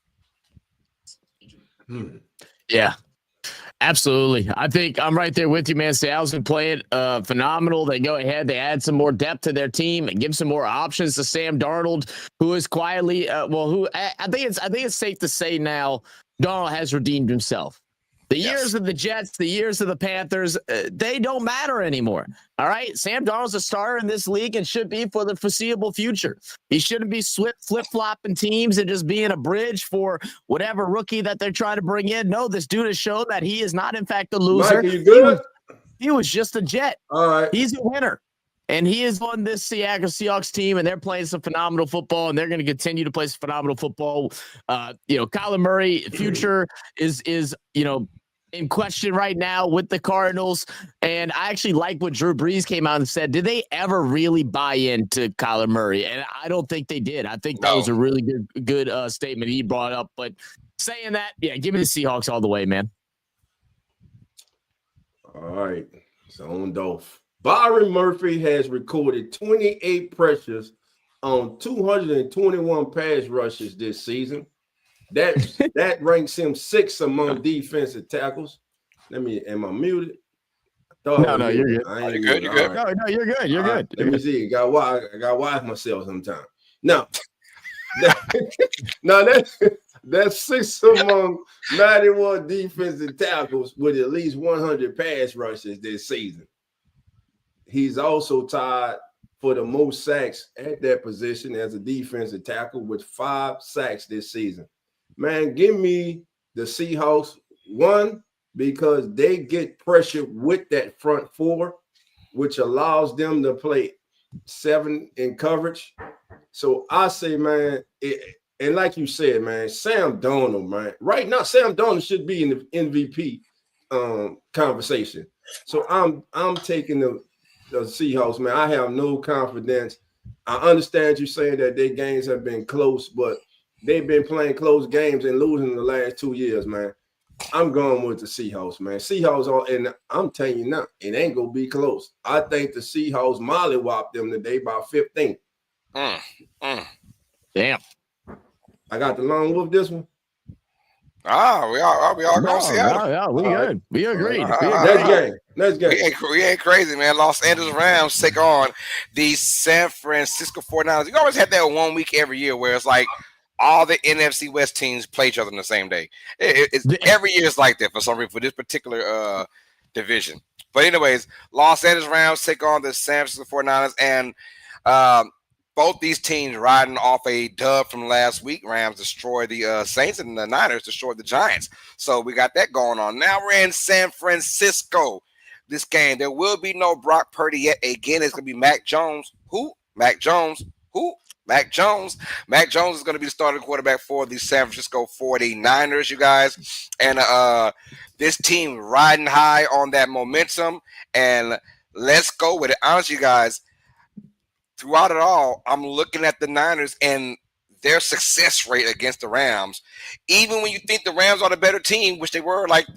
Yeah, absolutely. I think I'm right there with you, man. Seattle's been playing phenomenal. They go ahead, they add some more depth to their team and give some more options to Sam Darnold, who is quietly, I think it's safe to say now, Darnold has redeemed himself. The years of the Jets, the years of the Panthers, they don't matter anymore. All right. Sam Darnold's a starter in this league and should be for the foreseeable future. He shouldn't be flip-flopping teams and just being a bridge for whatever rookie that they're trying to bring in. No, this dude has shown that he is not, in fact, a loser. Mike, you good? He was just a Jet. All right. He's a winner. And he is on this Seattle Seahawks team, and they're playing some phenomenal football, and they're going to continue to play some phenomenal football. Kyler Murray, future is in question right now with the Cardinals. And I actually like what Drew Brees came out and said. Did they ever really buy into Kyler Murray? And I don't think they did. I think that was a really good statement he brought up. But saying that, yeah, give me the Seahawks all the way, man. All right. So on Dolph. Byron Murphy has recorded 28 pressures on 221 pass rushes this season. That ranks him 6th among defensive tackles. Am I muted? No, you're good. I ain't you good? You All good? right. No, you're good. You're All right, good. let me see. I got watch myself sometime. Now, that's 6 among 91 defensive tackles with at least 100 pass rushes this season. He's also tied for the most sacks at that position as a defensive tackle with 5 sacks this season. Man, give me the Seahawks, one, because they get pressure with that front four, which allows them to play 7 in coverage. So I say, man, and like you said, man, Sam Darnold, man, right now Sam Darnold should be in the MVP conversation. So I'm taking the Seahawks, man. I have no confidence. I understand you saying that their games have been close, but they've been playing close games and losing the last 2 years, man. I'm going with the Seahawks, man. Seahawks are, and I'm telling you now, it ain't gonna be close. I think the Seahawks mollywopped them today by 15. Damn. I got the long with this one. We all going Seattle. No, we good. We agreed. Next game. We ain't crazy, man. Los Angeles Rams take on the San Francisco 49ers. You always have that 1 week every year where it's like all the NFC West teams play each other on the same day. It's every year it's like that for some reason for this particular division. But anyways, Los Angeles Rams take on the San Francisco 49ers, and both these teams riding off a dub from last week. Rams destroyed the Saints, and the Niners destroyed the Giants. So we got that going on. Now we're in San Francisco. This game, there will be no Brock Purdy yet. Again, it's going to be Mac Jones. Who? Mac Jones. Who? Mac Jones. Mac Jones is going to be the starting quarterback for the San Francisco 49ers, you guys. And this team riding high on that momentum. And let's go with it. Honestly, guys, throughout it all, I'm looking at the Niners and their success rate against the Rams. Even when you think the Rams are the better team, which they were like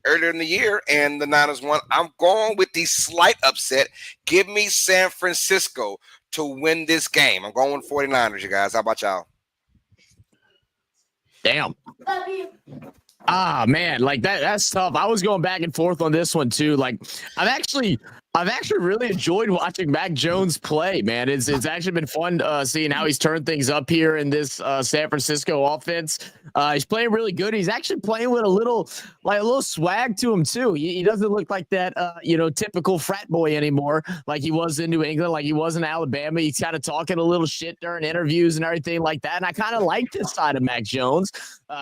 earlier in the year, and the Niners won, I'm going with the slight upset. Give me San Francisco to win this game. I'm going with 49ers, you guys. How about y'all? Damn. Man, like that's tough. I was going back and forth on this one too. Like I've actually really enjoyed watching Mac Jones play, man. It's actually been fun seeing how he's turned things up here in this San Francisco offense. He's playing really good. He's actually playing with a little swag to him too. He doesn't look like that typical frat boy anymore, like he was in New England, like he was in Alabama. He's kind of talking a little shit during interviews and everything like that. And I kind of like this side of Mac Jones.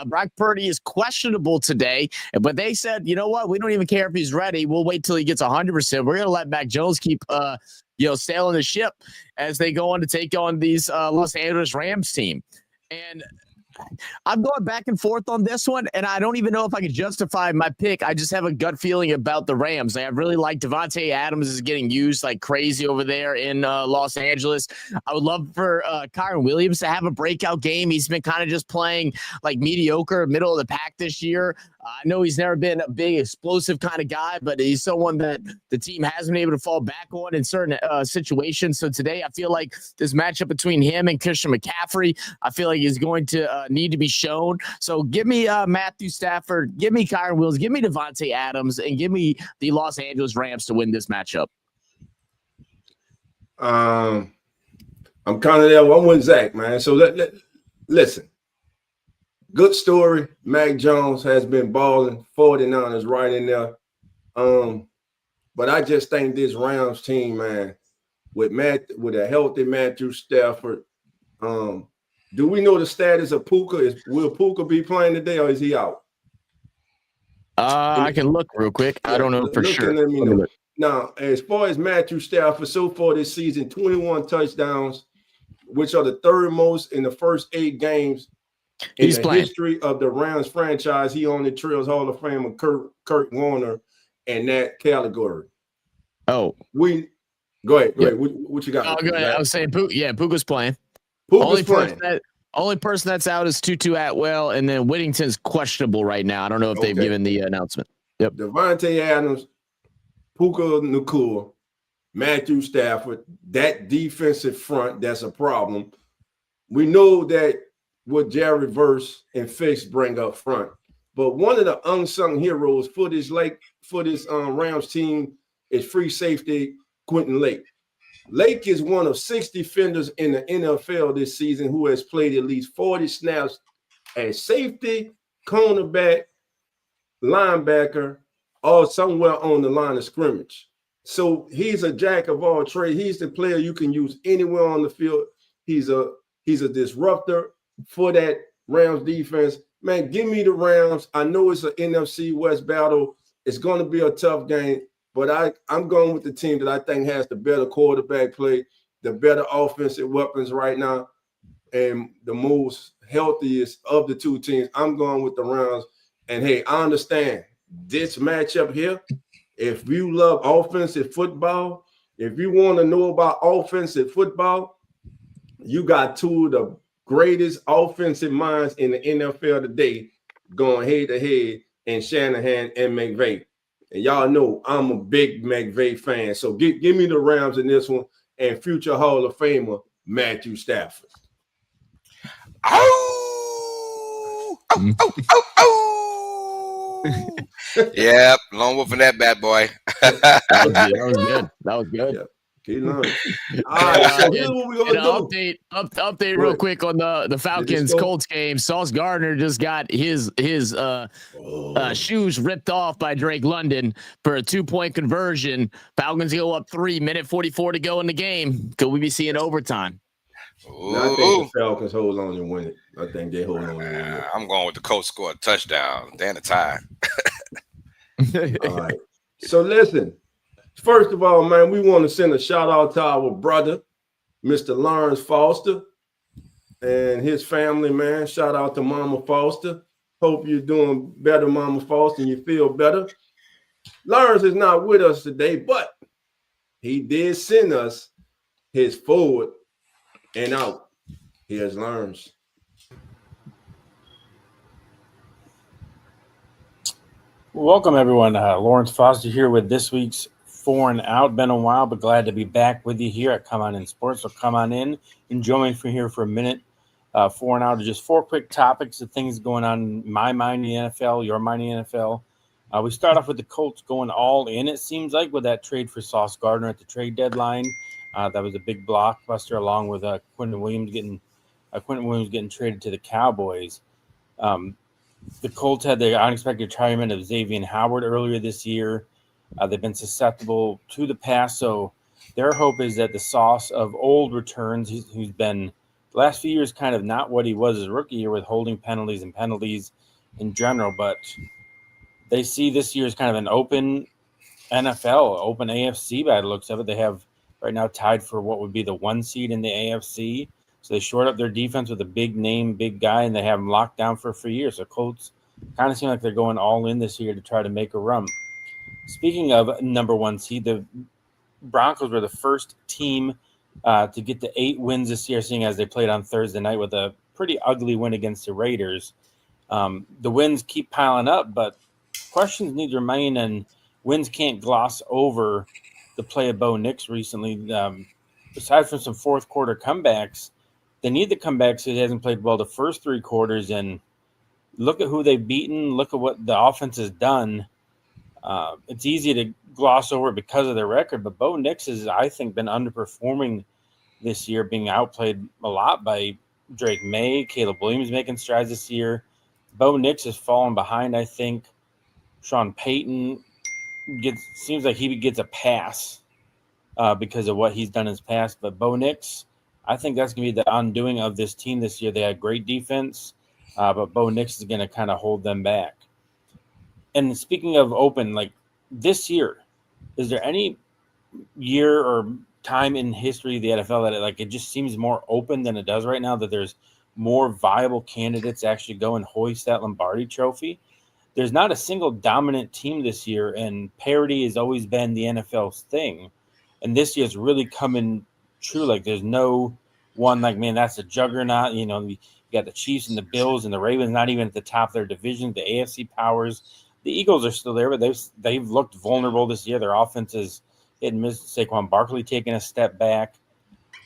Brock Purdy is questionable today, but they said, you know what? We don't even care if he's ready. We'll wait till he gets 100%. We're going to let Mac Jones keep, sailing the ship as they go on to take on these Los Angeles Rams team. And I'm going back and forth on this one, and I don't even know if I can justify my pick. I just have a gut feeling about the Rams. I really like Devontae Adams is getting used like crazy over there in Los Angeles. I would love for Kyron Williams to have a breakout game. He's been kind of just playing like mediocre, middle of the pack this year. I know he's never been a big explosive kind of guy, but he's someone that the team has been able to fall back on in certain situations. So today I feel like this matchup between him and Christian McCaffrey, I feel like is going to need to be shown. So give me Matthew Stafford, give me Kyron Williams, give me Devontae Adams, and give me the Los Angeles Rams to win this matchup. I'm kind of there. I'm with Zach, man. So listen. Good story. Mac Jones has been balling. 49ers right in there. But I just think this Rams team, man, with a healthy Matthew Stafford. Do we know the status of Puka? Will Puka be playing today, or is he out? I can look real quick. I don't know for sure. Let me know. Now, as far as Matthew Stafford, so far this season, 21 touchdowns, which are the third most in the first 8 games. In the history of the Rams franchise, he only trails Hall of Famer Kurt Warner in that category. Oh, go ahead. What you got? Oh, go ahead. I was saying, Puka's playing. Only person that's out is Tutu Atwell, and then Whittington's questionable right now. I don't know if they've given the announcement. Yep. Devontae Adams, Puka Nacua, Matthew Stafford. That defensive front, that's a problem. We know that what Jerry Verse and Fix bring up front. But one of the unsung heroes for this Rams team is free safety Quentin Lake. Lake is one of 6 defenders in the NFL this season who has played at least 40 snaps at safety, cornerback, linebacker, or somewhere on the line of scrimmage. So he's a jack of all trades. He's the player you can use anywhere on the field. He's a disruptor for that Rams defense. Man, give me the Rams. I know it's an NFC West battle. It's going to be a tough game, but I'm going with the team that I think has the better quarterback play, the better offensive weapons right now, and the most healthiest of the two teams. I'm going with the Rams. And hey, I understand this matchup here. If you love offensive football, if you want to know about offensive football, you got two of the greatest offensive minds in the NFL today going head to head in Shanahan and McVay. And y'all know I'm a big McVay fan. So give me the Rams in this one and future Hall of Famer Matthew Stafford. Oh, oh, oh, oh, oh. Yep, lone wolf in that bad boy. That was good. That was good. Yep. Keep learning. All right, so here's what we're gonna do. Update real quick on the Falcons Colts game. Sauce Gardner just got his shoes ripped off by Drake London for a 2-point conversion. Falcons go up 3, minute 44 to go in the game. Could we be seeing overtime? No, I think the Falcons hold on and win it. I think they hold on and win it. I'm going with the Colts score a touchdown. Then a tie. All right. So listen. First of all, man, we want to send a shout out to our brother, Mr. Lawrence Foster, and his family, man. Shout out to Mama Foster. Hope you're doing better, Mama Foster, and you feel better. Lawrence is not with us today, but he did send us his forward and out. Here's Lawrence. Welcome, everyone. Lawrence Foster here with this week's 4 and Out. Been a while, but glad to be back with you here at Come On In Sports. So come on in and join me for here for a minute. 4 and Out are just 4 quick topics of things going on in my mind in the NFL, your mind in the NFL. We start off with the Colts going all in, it seems like, with that trade for Sauce Gardner at the trade deadline. That was a big blockbuster, along with Quentin Williams getting traded to the Cowboys. The Colts had the unexpected retirement of Xavier Howard earlier this year. They've been susceptible to the pass, so their hope is that the Sauce of old returns, who's been the last few years kind of not what he was as a rookie year with holding penalties and penalties in general, but they see this year as kind of an open NFL, open AFC by the looks of it. They have right now tied for what would be the 1 seed in the AFC. So they short up their defense with a big name, big guy, and they have him locked down for a few years. So Colts kind of seem like they're going all in this year to try to make a run. Speaking of number 1 seed, the Broncos were the first team to get to 8 wins this year, seeing as they played on Thursday night with a pretty ugly win against the Raiders. The wins keep piling up, but questions need to remain, and wins can't gloss over the play of Bo Nix recently. Aside from some fourth quarter comebacks, they need the comebacks. He hasn't played well the first 3 quarters, and look at who they've beaten. Look at what the offense has done. It's easy to gloss over because of their record, but Bo Nix has, I think, been underperforming this year, being outplayed a lot by Drake May. Caleb Williams making strides this year. Bo Nix has fallen behind, I think. Sean Payton seems like he gets a pass because of what he's done in his past. But Bo Nix, I think that's going to be the undoing of this team this year. They had great defense, but Bo Nix is going to kind of hold them back. And speaking of open, like this year, is there any year or time in history of the NFL that it just seems more open than it does right now, that there's more viable candidates actually go and hoist that Lombardi trophy? There's not a single dominant team this year, and parity has always been the NFL's thing. And this year's really coming true. Like there's no one like, man, that's a juggernaut. You know, you got the Chiefs and the Bills and the Ravens not even at the top of their division. The AFC powers, the Eagles are still there, but they've looked vulnerable this year. Their offense is hit and miss. Saquon Barkley taking a step back.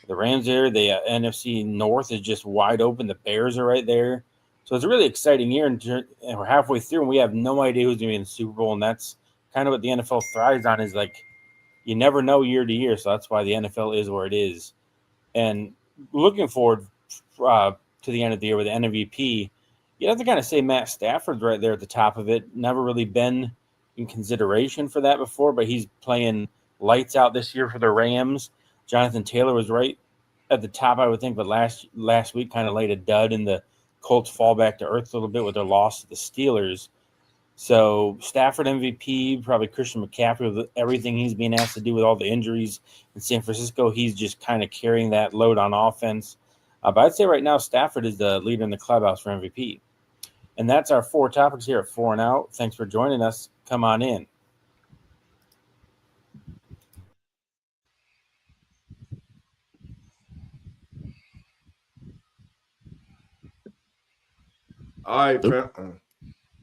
The Rams there, the NFC North is just wide open. The Bears are right there. So it's a really exciting year, and we're halfway through, and we have no idea who's going to be in the Super Bowl, and that's kind of what the NFL thrives on, is like you never know year to year. So that's why the NFL is where it is. And looking forward to the end of the year with the MVP, you have to kind of say Matt Stafford's right there at the top of it. Never really been in consideration for that before, but he's playing lights out this year for the Rams. Jonathan Taylor was right at the top, I would think, but last week kind of laid a dud, and the Colts fall back to earth a little bit with their loss to the Steelers. So Stafford MVP, probably Christian McCaffrey with everything he's being asked to do with all the injuries in San Francisco. He's just kind of carrying that load on offense. But I'd say right now Stafford is the leader in the clubhouse for MVP. And that's our 4 topics here at 4 and Out. Thanks for joining us. Come on in. All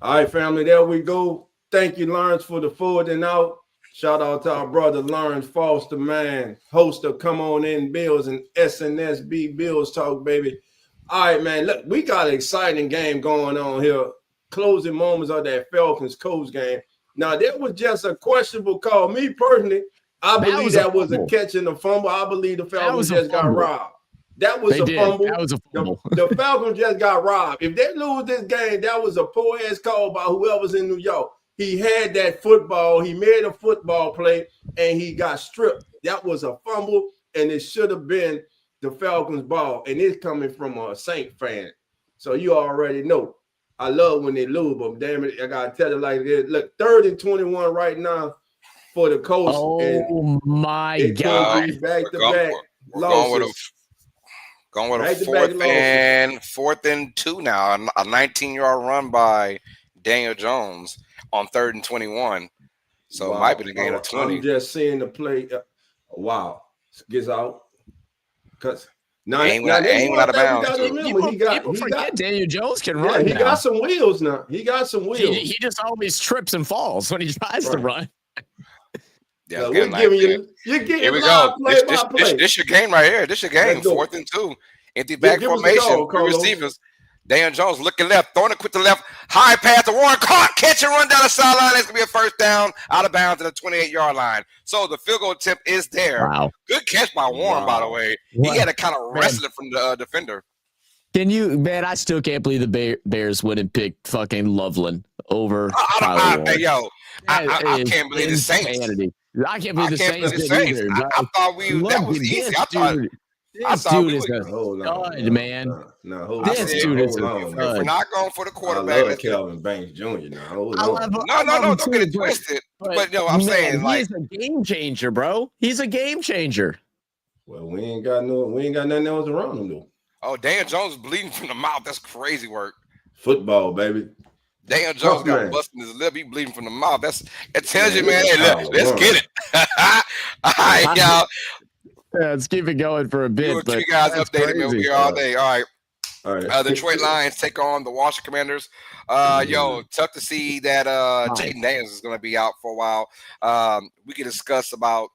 right, family, there we go. Thank you, Lawrence, for the 4 and Out. Shout out to our brother Lawrence Foster, man, host of Come On In Bills and SNSB Bills Talk, baby. All right, man, look, we got an exciting game going on here. Closing moments of that Falcons-Colts game. Now, there was just a questionable call. Me personally, I believe that was a catch and a fumble. I believe the Falcons just got robbed. That was a fumble. That was a fumble. The Falcons just got robbed. If they lose this game, that was a poor-ass call by whoever's in New York. He had that football. He made a football play, and he got stripped. That was a fumble, and it should have been the Falcons' ball, and it's coming from a Saint fan. So you already know. I love when they lose, but damn it, I got to tell you like this. Look, 3rd and 21 right now for the Colts. Oh, my God. Back-to-back losses. Going with a 4th and 2 now. A 19-yard run by Daniel Jones on 3rd and 21. So it might be the gain of 20. I'm just seeing the play. Wow. Gets out. Because now out of bounds. People forget Daniel Jones can run. He got some wheels now. He just always trips and falls when he tries to run. Yeah, we're giving you. You're getting here we go. Play. This your game right here. This your game. 4th and 2. Empty back formation. 3 receivers. Daniel Jones looking left, throwing it quick to left. High pass to Warren. Caught. Catch and run down the sideline. It's going to be a first down out of bounds at the 28-yard line. So the field goal attempt is there. Wow. Good catch by Warren, by the way. He had to kind of wrestle it from the defender. I still can't believe the Bears wouldn't pick fucking Loveland over Tyler Warren. I can't believe the Saints. I can't believe the Saints did either. I thought that was easy. This dude is a stud, man. This dude is a stud. We're not going for the quarterback. I love Calvin Banks Jr. now. No, don't get it twisted. But I'm saying, he's a game changer, bro. He's a game changer. Well, we ain't got nothing else around him though. Oh, Daniel Jones is bleeding from the mouth. That's crazy work. Football, baby. Daniel Jones got busting his lip. He bleeding from the mouth. It tells you, man. Hey, let's get it. All right, y'all. Yeah, let's keep it going for a bit. We'll keep you guys updated, man. We're here all day. All right. The Detroit Lions take on the Washington Commanders. Tough to see that Jaden Daniels is going to be out for a while. We can discuss about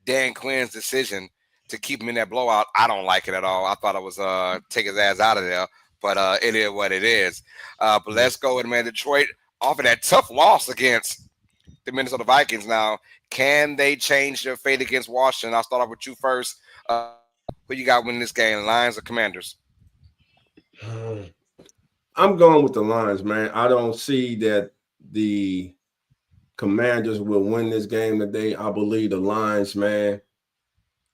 Dan Quinn's decision to keep him in that blowout. I don't like it at all. I thought it was take his ass out of there, but it is what it is. But let's go with man. Detroit off of that tough loss against the Minnesota Vikings. Now, can they change their fate against Washington? I'll start off with you first. Who you got winning this game, Lions or Commanders? I'm going with the Lions, man. I don't see that the Commanders will win this game today. I believe the Lions, man,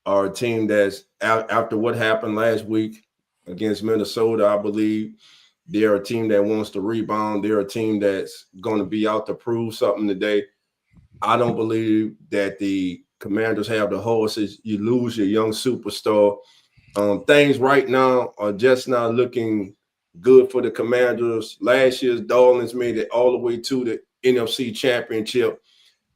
are a team that's after what happened last week against Minnesota. I believe they're a team that wants to rebound. They're a team that's going to be out to prove something today. I don't believe that the Commanders have the horses. You lose your young superstar. Things right now are just not looking good for the Commanders. Last year's Dolphins made it all the way to the NFC Championship.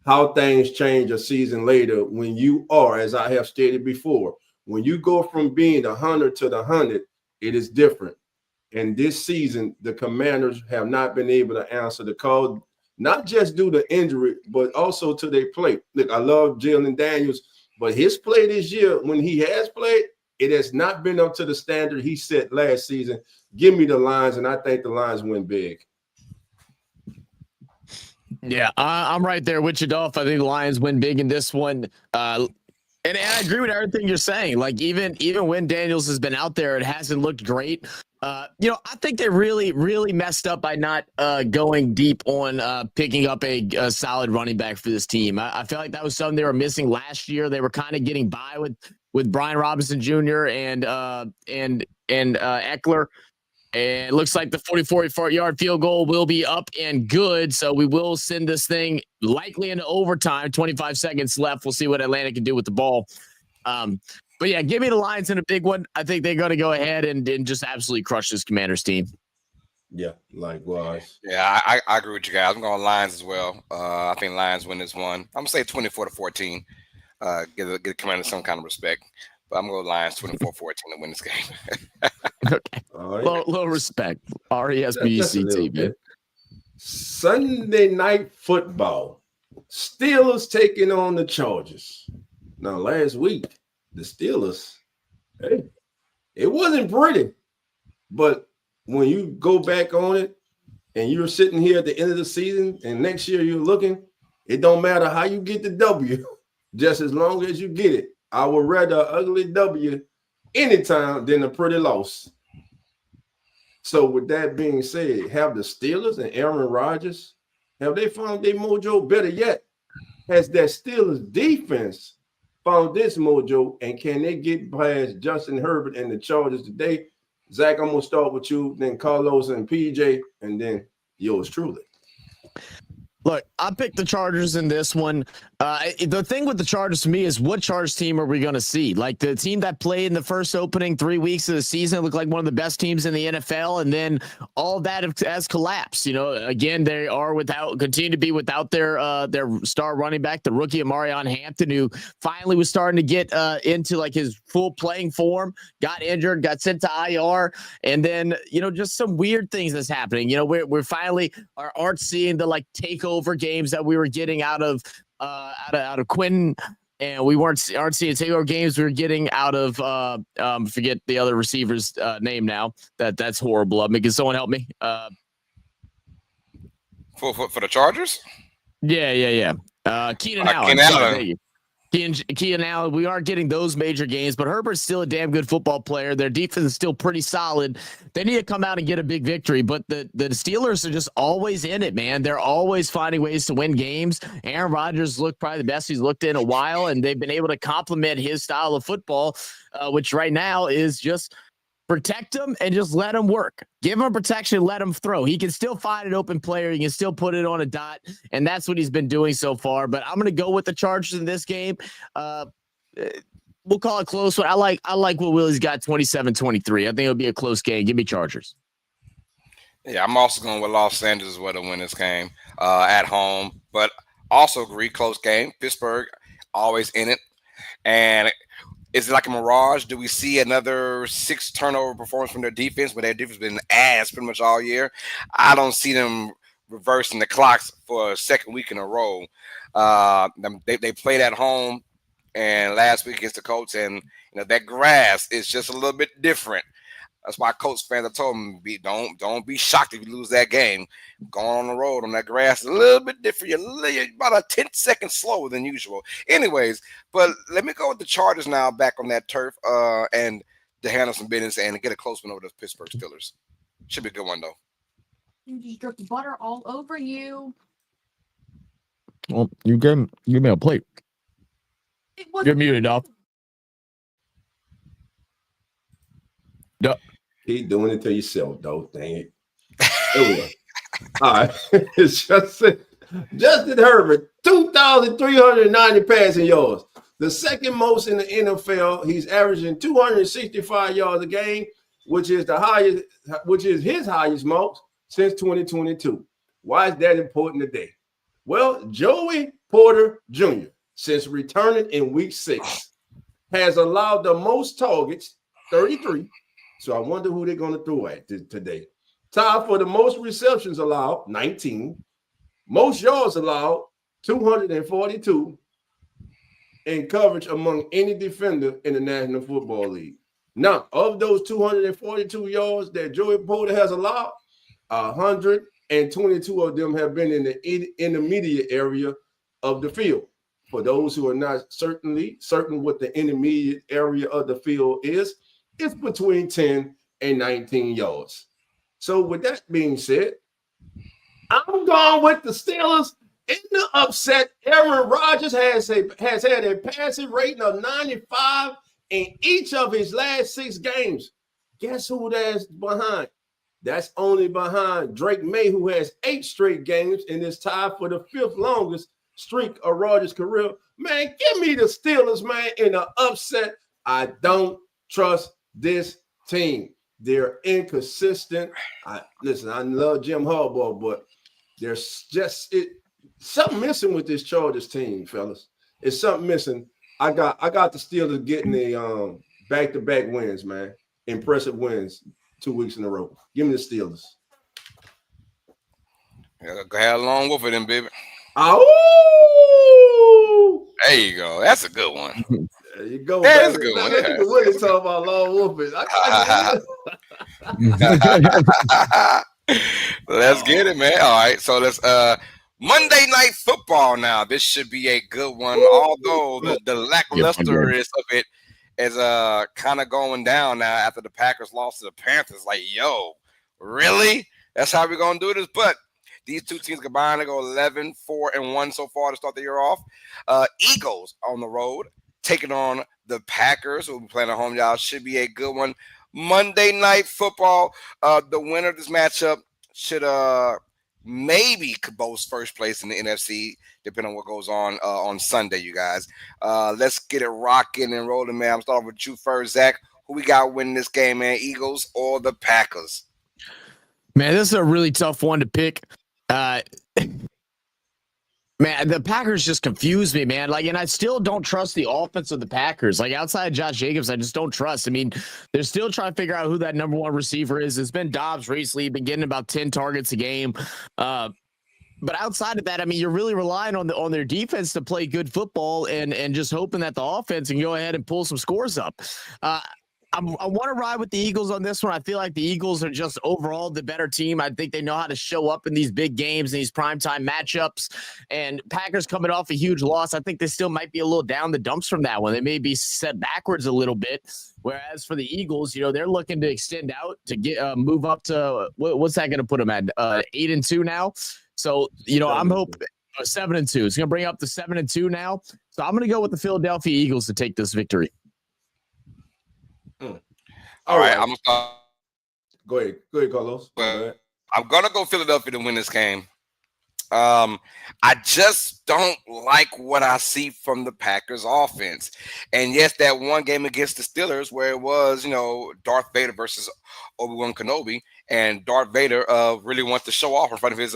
How things change a season later when you are, as I have stated before, when you go from being 100 to the 100, it is different. And this season, the Commanders have not been able to answer the call, not just due to injury, but also to their play. Look, I love Jalen Daniels, but his play this year, when he has played, it has not been up to the standard he set last season. Give me the Lions, and I think the Lions win big. Yeah, I'm right there with you, Dolph. I think the Lions win big in this one. And I agree with everything you're saying. Like even when Daniels has been out there, it hasn't looked great. I think they really messed up by not going deep on picking up a solid running back for this team. I feel like that was something they were missing last year. They were kind of getting by with Brian Robinson Jr. and Eckler. And it looks like the 44-yard field goal will be up and good. So we will send this thing likely into overtime. 25 seconds left. We'll see what Atlanta can do with the ball. But yeah, give me the Lions in a big one. I think they're going to go ahead and just absolutely crush this Commanders team. Yeah, likewise. Yeah, I agree with you guys. I'm going Lions as well. I think Lions win this one. I'm going to say 24-14. Give Commanders some kind of respect. But I'm going to go Lions 24-14 to win this game. Okay. All right. Low respect. RESPCT, man. Sunday night football. Steelers taking on the Chargers. Now, last week, the Steelers, hey, it wasn't pretty. But when you go back on it and you're sitting here at the end of the season and next year you're looking, it don't matter how you get the W, just as long as you get it. I would rather an ugly W anytime than a pretty loss. So with that being said, have the Steelers and Aaron Rodgers, have they found their mojo? Better yet, has that Steelers defense found this mojo, and can they get past Justin Herbert and the Chargers today? Zach, I'm going to start with you, then Carlos and PJ, and then yours truly. Look, I picked the Chargers in this one. The thing with the Chargers to me is what Chargers team are we going to see? Like the team that played in the first opening 3 weeks of the season looked like one of the best teams in the NFL, and then all that has collapsed. Again, they are continue to be without their star running back, the rookie Marion Hampton, who finally was starting to get into like his full playing form, got injured, got sent to IR, and then just some weird things that's happening. We're finally aren't seeing the like takeover games that we were getting out of Quinn, and we aren't seeing takeover games we were getting out of forget the other receiver's name now. That's horrible. Can someone help me? For the Chargers? Yeah. Keenan Allen. Keenan Allen. Thank you. Keenan Allen, we aren't getting those major games, but Herbert's still a damn good football player. Their defense is still pretty solid. They need to come out and get a big victory, but the Steelers are just always in it, man. They're always finding ways to win games. Aaron Rodgers looked probably the best he's looked in a while, and they've been able to complement his style of football, which right now is just protect him and just let him work. Give him protection, let him throw. He can still find an open player. He can still put it on a dot, and that's what he's been doing so far. But I'm going to go with the Chargers in this game. We'll call it close. I like what Willie's got, 27-23. I think it'll be a close game. Give me Chargers. Yeah, I'm also going with Los Angeles as well to win this game at home. But also agree, close game. Pittsburgh always in it. And is it like a mirage? Do we see another 6 turnover performance from their defense, where their defense has been ass pretty much all year? I don't see them reversing the clocks for a second week in a row. They played at home and last week against the Colts, and that grass is just a little bit different. That's why Colts fans have told me, don't be shocked if you lose that game. Going on the road on that grass is a little bit different. You're about a 10 seconds slower than usual. Anyways, but let me go with the Chargers now, back on that turf, and to handle some business and get a close one over the Pittsburgh Steelers. Should be a good one, though. You just dripped butter all over you. Well, you give me a plate. You're muted, off. No. Keep doing it to yourself, though. Dang it. There we go. All right. It's Justin Herbert, 2,390 passing yards. The second most in the NFL. He's averaging 265 yards a game, which is his highest mark since 2022. Why is that important today? Well, Joey Porter Jr., since returning in week 6, has allowed the most targets, 33. So I wonder who they're going to throw at today. Tied for the most receptions allowed, 19. Most yards allowed, 242. In coverage among any defender in the National Football League. Now, of those 242 yards that Joey Porter has allowed, 100 and 22 of them have been in the intermediate area of the field. For those who are not certain what the intermediate area of the field is, it's between 10 and 19 yards. So with that being said, I'm going with the Steelers in the upset. Aaron Rodgers has had a passing rating of 95 in each of his last 6 games. Guess who that's behind? That's only behind Drake May, who has 8 straight games and is tied for the 5th longest streak of Rodgers' career. Man, give me the Steelers, man, in the upset. I don't trust this team. They're inconsistent. I love Jim Harbaugh, but there's just something missing with this Chargers team, fellas. It's something missing. I got the Steelers getting a back-to-back wins, man. Impressive wins 2 weeks in a row. Give me the Steelers. Yeah, go ahead along with it, then, baby. Oh! There you go. That's a good one. There you go. That's a good one. Yeah. Willie talking about long wolfing. Let's get it, man. All right. So let's Monday Night Football now. This should be a good one. Although the lacklusterness of it is kind of going down now after the Packers lost to the Panthers. Like, yo, really? That's how we're gonna do this? But these two teams combined to go 11-4-1 so far to start the year off. Eagles on the road taking on the Packers, who will be playing at home. Y'all should be a good one. Monday Night Football. The winner of this matchup should maybe boast first place in the NFC, depending on what goes on Sunday, you guys. Let's get it rocking and rolling, man. I'm starting with you first, Zach. Who we got winning this game, man? Eagles or the Packers? Man, this is a really tough one to pick. Man, the Packers just confuse me, man. Like, and I still don't trust the offense of the Packers. Like, outside of Josh Jacobs, I just don't trust. I mean, they're still trying to figure out who that number 1 receiver is. It's been Dobbs recently, been getting about 10 targets a game. But outside of that, I mean, you're really relying on their defense to play good football and just hoping that the offense can go ahead and pull some scores up. I want to ride with the Eagles on this one. I feel like the Eagles are just overall the better team. I think they know how to show up in these big games, these primetime matchups. And Packers coming off a huge loss, I think they still might be a little down the dumps from that one. They may be set backwards a little bit. Whereas for the Eagles, you know, they're looking to extend out to get move up to what's that going to put them at 8-2 now. So, you know, I'm hoping 7-2. It's going to bring up to 7-2 now. So I'm going to go with the Philadelphia Eagles to take this victory. All right, I'm gonna start. Go ahead, Carlos. I'm gonna go Philadelphia to win this game. I just don't like what I see from the Packers offense. And yes, that one game against the Steelers where it was, you know, Darth Vader versus Obi-Wan Kenobi, and Darth Vader really wants to show off in front of his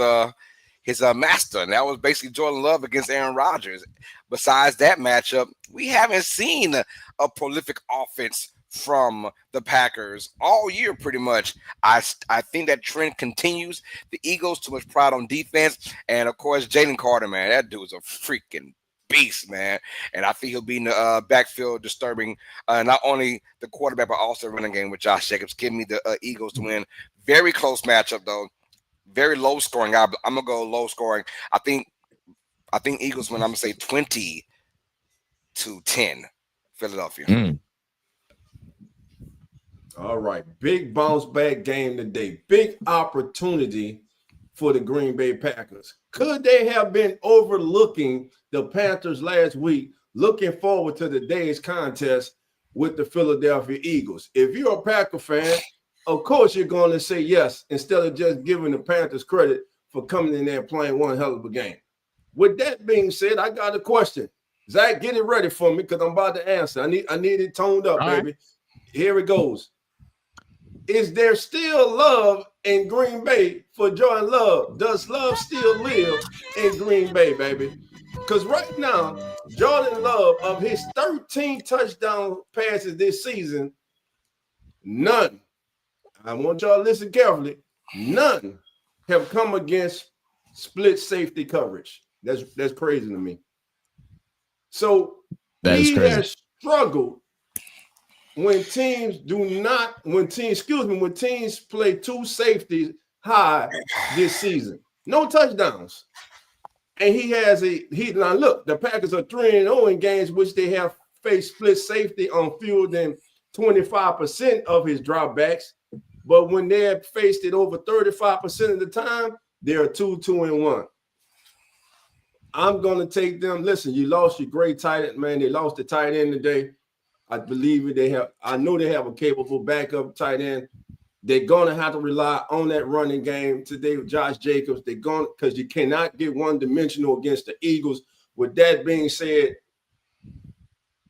master. And that was basically Jordan Love against Aaron Rodgers. Besides that matchup, we haven't seen a prolific offense from the Packers all year, pretty much. I think that trend continues. The Eagles too much pride on defense, and of course Jalen Carter, man, that dude's a freaking beast, man. And I think he'll be in the backfield disturbing not only the quarterback but also the running game with Josh Jacobs. Give me the Eagles to win. Very close matchup though. Very low scoring. I'm gonna go low scoring. I think Eagles win. I'm gonna say 20-10, Philadelphia. All right, big bounce back game today. Big opportunity for the Green Bay Packers. Could they have been overlooking the Panthers last week, looking forward to the day's contest with the Philadelphia Eagles? If you're a Packer fan, of course you're going to say yes, instead of just giving the Panthers credit for coming in there and playing one hell of a game. With that being said, I got a question. Zach, get it ready for me because I'm about to answer. I need it toned up, baby. Right. Here it goes. Is there still love in Green Bay for Jordan Love? Does love still live in Green Bay, baby? Because right now, Jordan Love, of his 13 touchdown passes this season, none, I want y'all to listen carefully, none have come against split safety coverage. That's crazy to me. So he has struggled when teams play two safeties high this season. No touchdowns. And now look, the Packers are 3-0 in games which they have faced split safety on fewer than 25% of his dropbacks. But when they have faced it over 35% of the time, they're 2-1. I'm going to take them. Listen, you lost your great tight end, man. They lost the tight end today. I believe it. I know they have a capable backup tight end. They're going to have to rely on that running game today with Josh Jacobs. They're going because you cannot get one-dimensional against the Eagles. With that being said,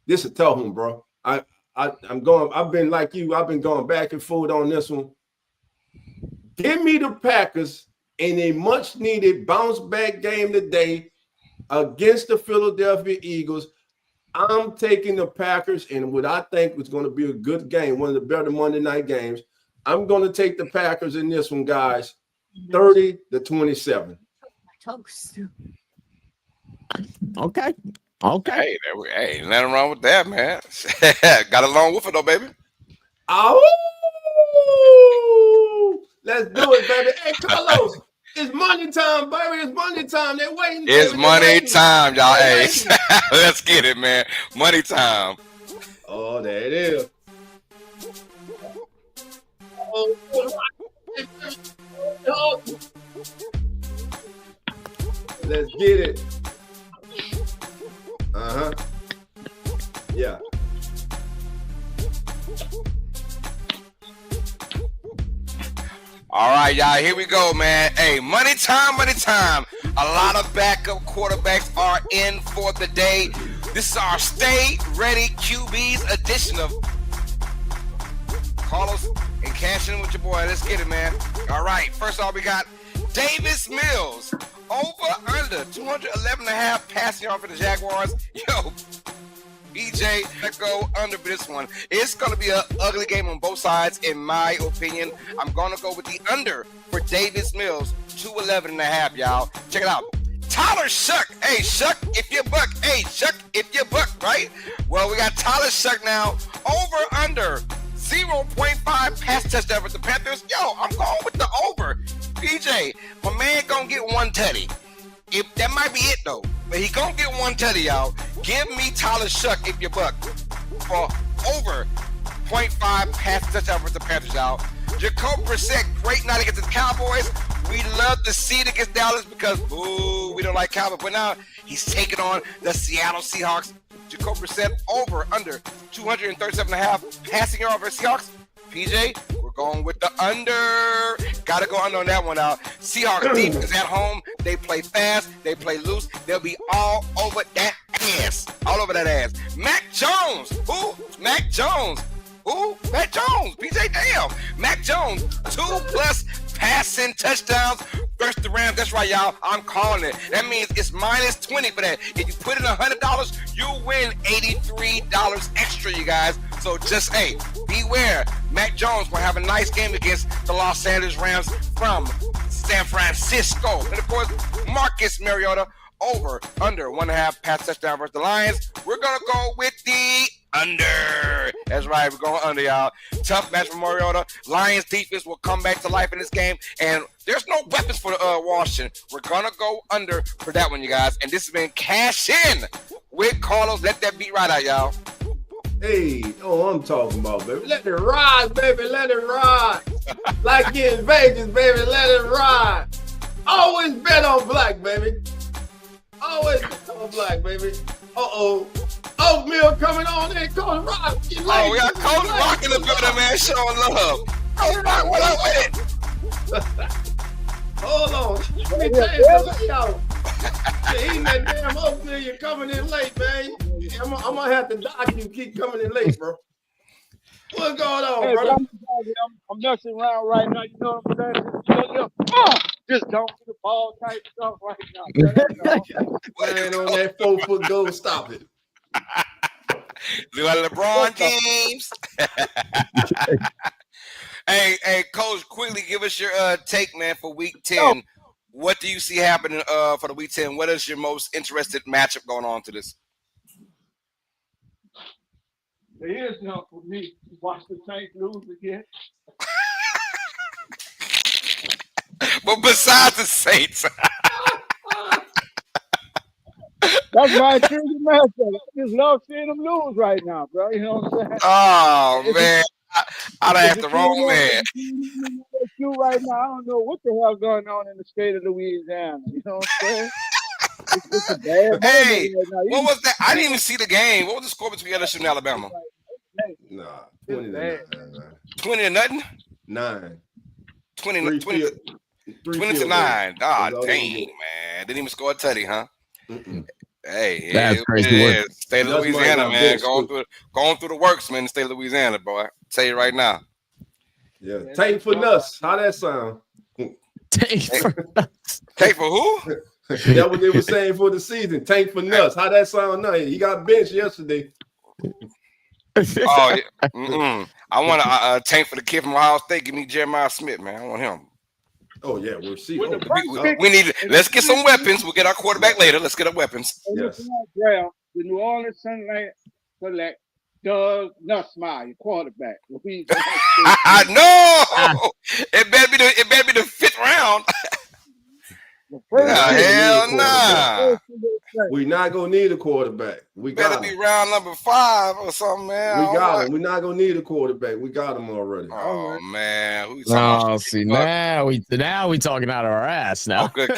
this is a tough one, bro. I'm going. I've been like you. I've been going back and forth on this one. Give me the Packers in a much-needed bounce-back game today against the Philadelphia Eagles. I'm taking the Packers in what I think was going to be a good game, one of the better Monday night games. I'm going to take the Packers in this one, guys, 30-27. Toast. Okay. Hey, nothing wrong with that, man. Got along with it though, baby. Oh, let's do it, baby. Hey, Carlos, it's money time, baby. It's money time. They're waiting. It's baby. money time, y'all. Hey, let's get it, man. Money time. Oh, there it is. Let's get it. Yeah. All right, y'all, here we go, man. Hey, money time, money time. A lot of backup quarterbacks are in for the day. This is our Stay Ready QBs edition of Carlos and Cash In with your boy. Let's get it, man. All right, first off, we got Davis Mills. Over, under, 211.5 passing yards for the Jaguars. Yo, BJ, let's go under for this one. It's going to be an ugly game on both sides, in my opinion. I'm going to go with the under for Davis Mills, 211.5, y'all. Check it out. Tyler Shuck. Hey, Shuck, if you buck. Hey, Shuck, if you buck, right? Well, we got Tyler Shuck now. Over, under, 0.5 pass touchdown for the Panthers. Yo, I'm going with the over. BJ, my man going to get one tutty. If that might be it though, but he gonna get one tutty, y'all. Give me Tyler Shuck if you buck for over 0.5 pass touchdown for the Panthers, y'all. Jacob Brissett, great night against the Cowboys. We love to see it against Dallas because we don't like Cowboys, but now he's taking on the Seattle Seahawks. Jacob Brissett over under 237.5 passing yards for Seahawks. PJ, we're going with the under. Gotta go under on that one out. Seahawks defense at home. They play fast. They play loose. They'll be all over that ass. All over that ass. Mac Jones. Who? Mac Jones. Who? Mac Jones. PJ, damn. Mac Jones. 2+ passing touchdowns versus the Rams. That's right, y'all. I'm calling it. That means it's -20 for that. If you put in $100, you win $83 extra, you guys. So just, hey, beware. Mac Jones will have a nice game against the Los Angeles Rams from San Francisco. And, of course, Marcus Mariota over, under 1.5 pass touchdown versus the Lions. We're going to go with the under. That's right. We're going under, y'all. Tough match for Mariota. Lions defense will come back to life in this game. And there's no weapons for Washington. We're going to go under for that one, you guys. And this has been Cash In with Carlos. Let that beat right out, y'all. Hey, I'm talking about, baby. Let it ride, baby. Let it ride. Like in Vegas, baby. Let it ride. Always bet on black, baby. Always bet on black, baby. Oatmeal coming on in. Coach Rock. We got Coach Rock in the building, man. Showing love. Coach Rock, what up with it? Hold on. Let me tell you something, y'all. You're eating that damn oatmeal. You're coming in late, man. I'm going to have to dock you. Keep coming in late, bro. What's going on, hey, brother? I'm messing around right now. You know what I'm saying? Just don't do the ball type stuff right now. Man, on that 4-foot goal, stop it. Look at LeBron James. Hey, Coach, quickly give us your take, man, for Week 10. What do you see happening for the Week 10? What is your most interested matchup going on to this? There is none for me to watch the Saints lose again. But besides the Saints, That's my intriguing matchup. I just love seeing them lose right now, bro. You know what I'm saying? oh man, I'd If have the wrong man. you right now, I don't know what the hell's going on in the state of Louisiana. You know what I'm saying? It's a bad moment Hey, right now. what was that? I didn't even see the game. What was the score between LSU and Alabama? Nah, 20 to 9. 20 to nothing. 9. 20 to 9. Ah, dang, man. Didn't even score a tutty, huh? Hey, That's crazy work. State of Louisiana, man. Going through the works, man. The state of Louisiana, boy. Tell you right now. Yeah. Tank for nuts. How that sound? Tank for nuts. Tank for who? That's what they were saying for the season. Tank for nuts. How that sound now? He got benched yesterday. Oh, yeah. I want a tank for the kid from Ohio State. Give me Jeremiah Smith, man. I want him. Oh yeah, we'll see. We need. Let's get some weapons. We'll get our quarterback later. Let's get our weapons. Yes. The New Orleans Sunlight select Doug Nussmeier, your quarterback. I know. It better be the 5th round. Hell nah. We're not gonna need a quarterback. We better be round number 5 or something, man. We got him. We're not gonna need a quarterback. We got him already. Oh man. See now we talking out of our ass now. Oh, good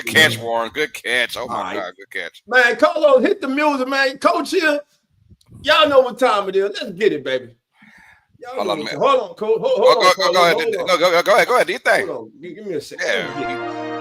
catch, Warren. Good catch. Oh my God, good catch. Man, Carlos, hit the music, man. Coach here. Y'all know what time it is. Let's get it, baby. Hold on, man. Hold on, Coach. Hold on. Go ahead. Go ahead. Do your thing. Hold on. Give me a second. Yeah.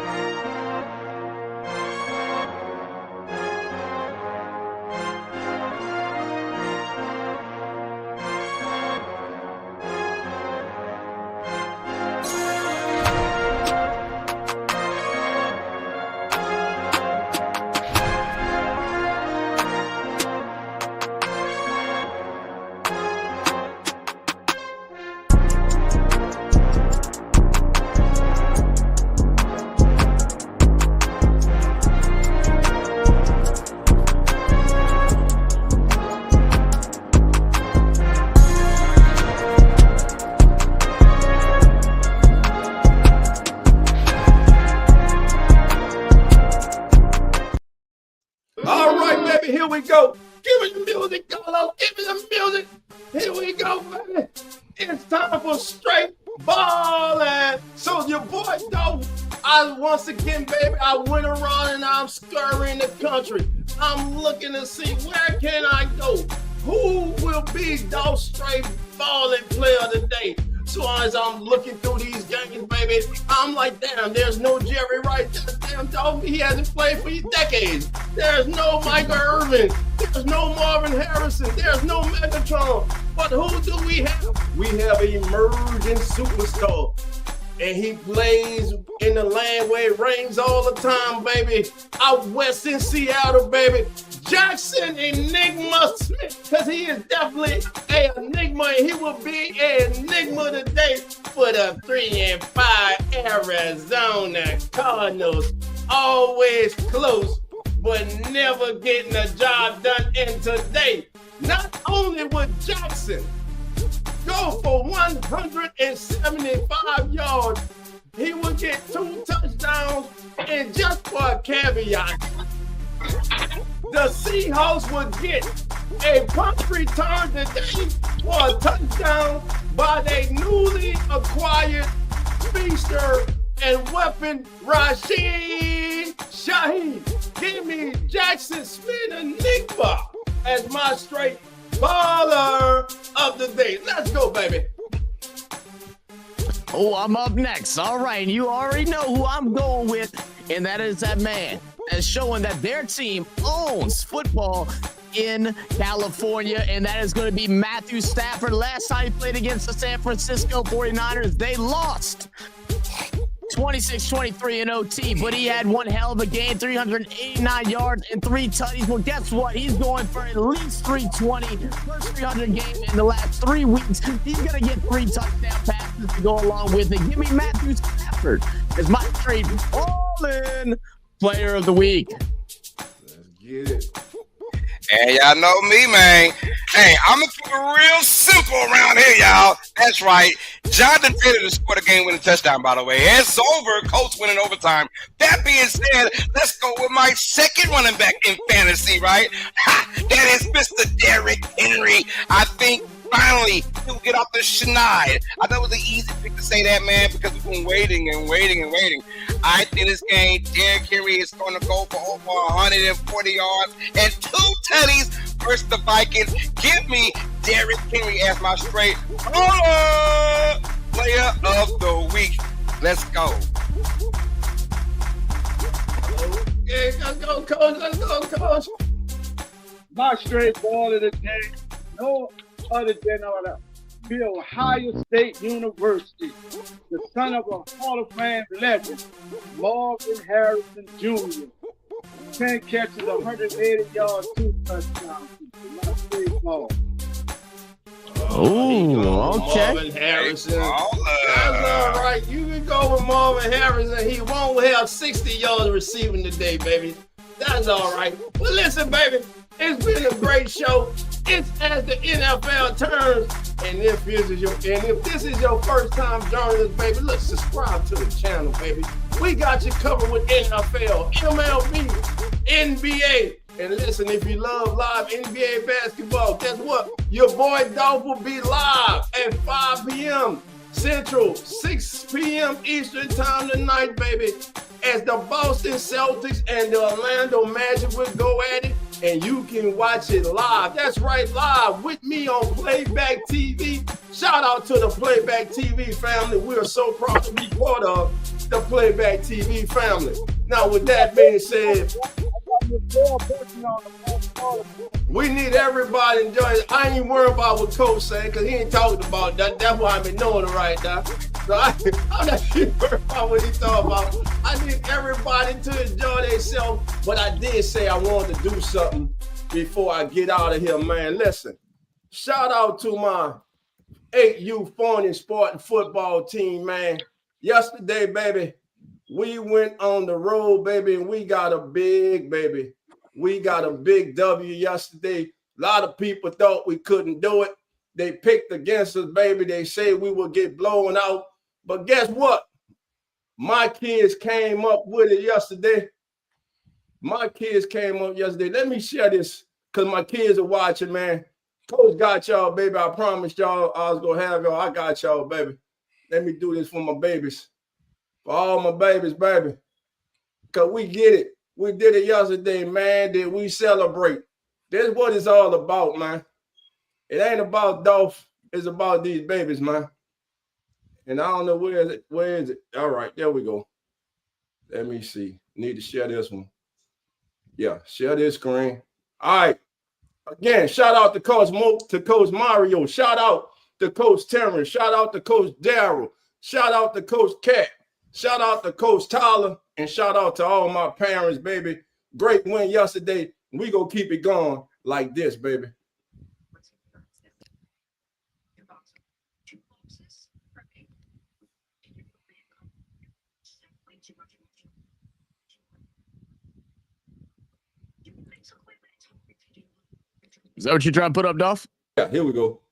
All right, baby, here we go. Give me the music, Carlos. Give me the music. Here we go, baby. It's time for straight ballin'. So your boy, though, once again, baby, I went around and I'm scouring the country. I'm looking to see where can I go. Who will be those straight ballin' player today? So as I'm looking through these games, baby, I'm like, damn, there's no Jerry Rice. Damn, dog, he hasn't played for decades. There's no Michael Irvin. There's no Marvin Harrison. There's no Megatron. But who do we have? We have an emerging superstar. And he plays in the land where it rains all the time, baby. Out west in Seattle, baby. Jackson Enigma Smith, because he is definitely an enigma, and he will be an enigma today for the 3-5 Arizona Cardinals. Always close, but never getting the job done. And today, not only would Jackson go for 175 yards, he would get 2 touchdowns, and just for a caveat, the Seahawks would get a punt return today for a touchdown by their newly acquired speedster and weapon, Rashid Shaheed. Give me Jackson Smith Enigma as my straight baller of the day. Let's go, baby. Oh, I'm up next. All right, and you already know who I'm going with, and that is that man that's showing that their team owns football in California, and that is going to be Matthew Stafford. Last time he played against the San Francisco 49ers, they lost 26-23 in OT, but he had one hell of a game, 389 yards and 3 tutties. Well, guess what? He's going for at least 320. First 300 game in the last 3 weeks. He's going to get 3 touchdown passes to go along with it. Give me Matthew Stafford as my straight all-in player of the week. Let's get it. And y'all know me, man. Hey, I'm gonna keep it real simple around here, y'all. That's right. Jonathan Taylor just scored a game-winning touchdown, by the way. It's over. Colts winning overtime. That being said, let's go with my second running back in fantasy, right? Ha, that is Mr. Derrick Henry. I think finally he'll get off the schneid. I know it was an easy pick to say that, man, because we've been waiting and waiting and waiting. I think this game, Derrick Henry is going to go for over 140 yards and 2 tutties versus the Vikings. Give me Derrick Henry as my straight player of the week. Let's go. Okay, let's go, coach. Let's go, coach. My straight ball of the day, no other than The Ohio State University, the son of a Hall of Fame legend, Marvin Harrison Jr. 10 catches, 180 yards, 2 touchdowns. My straight ball. Oh, okay. Marvin Harrison. Hey, That's all right. You can go with Marvin Harrison. He won't have 60 yards receiving today, baby. That's all right. Well, listen, baby. It's been a great show. It's as the NFL turns. And if this is your first time joining us, baby, look, subscribe to the channel, baby. We got you covered with NFL, MLB, NBA. And listen, if you love live NBA basketball, guess what? Your boy Dolph will be live at 5 p.m. Central, 6 p.m. Eastern time tonight, baby, as the Boston Celtics and the Orlando Magic will go at it. And you can watch it live. That's right, live with me on Playback TV. Shout out to the Playback TV family. We are so proud to be part of the Playback TV family. Now, with that being said, we need everybody to join. I ain't worried about what Coach saying because he ain't talking about that. That's why I've been knowing it right now. So I'm not even worried about what he's talking about. I need everybody to enjoy themselves. But I did say I wanted to do something before I get out of here, man. Listen, shout out to my 8U Forney Spartan football team, man. Yesterday, baby, we went on the road, baby, and we got a big W yesterday. A lot of people thought we couldn't do it. They picked against us, baby. They say we would get blown out. But guess what? My kids came up with it yesterday. Let me share this because my kids are watching, man. Coach got y'all, baby. I promised y'all I was going to have y'all. I got y'all, baby. Let me do this for my babies. For all my babies, baby. Because we get it. We did it yesterday, man. Did we celebrate? This is what it's all about, man. It ain't about Dolph. It's about these babies, man. And I don't know where is it. Where is it? All right, there we go. Let me see. Need to share this one. Yeah, share this screen. All right. Again, shout out to Coach Mario. Shout out to Coach Terrence. Shout out to Coach Darryl. Shout out to Coach Cat. Shout out to Coach Tyler. And shout out to all my parents, baby. Great win yesterday. We gonna keep it going like this, baby. Is that what you're trying to put up, Dolph? Yeah, here we go.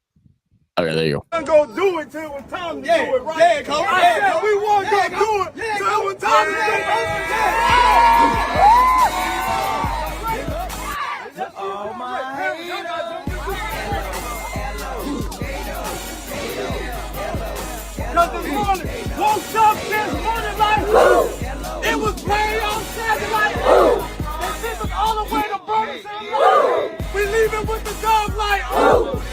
Okay, there you go. I'm gonna do it till it's time to do it, right? Yeah, coach. Yeah, we want to do it till it's time to do it. Oh my. Cause this morning, woke up this morning like, it was rain on Saturday, and this is all the way to Burlington. We leaving with the dog like,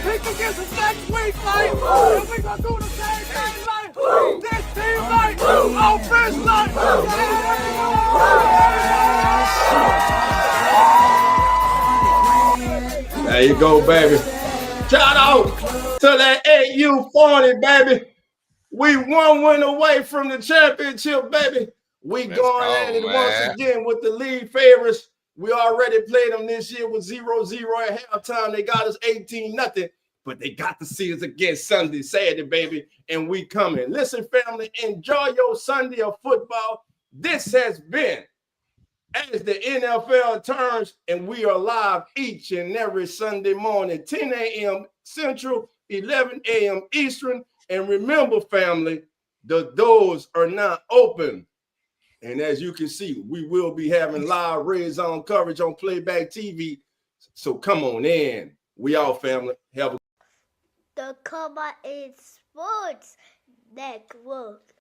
we can get some next week like, and we gonna do the same thing like, this team like, offense like, There you go, baby. Shout out to that 8U Forney, baby. We one win away from the championship, baby. We going at it once again with the league favorites. We already played them this year with 0-0 at halftime. They got us 18-0, but they got to see us again Saturday, baby, and we coming. Listen, family, enjoy your Sunday of football. This has been as the NFL turns, and we are live each and every Sunday morning, 10 a.m. Central, 11 a.m. Eastern. And remember, family, the doors are not open. And as you can see, we will be having live red zone coverage on Playback TV. So come on in. We all family. Have a The Combine Sports Network.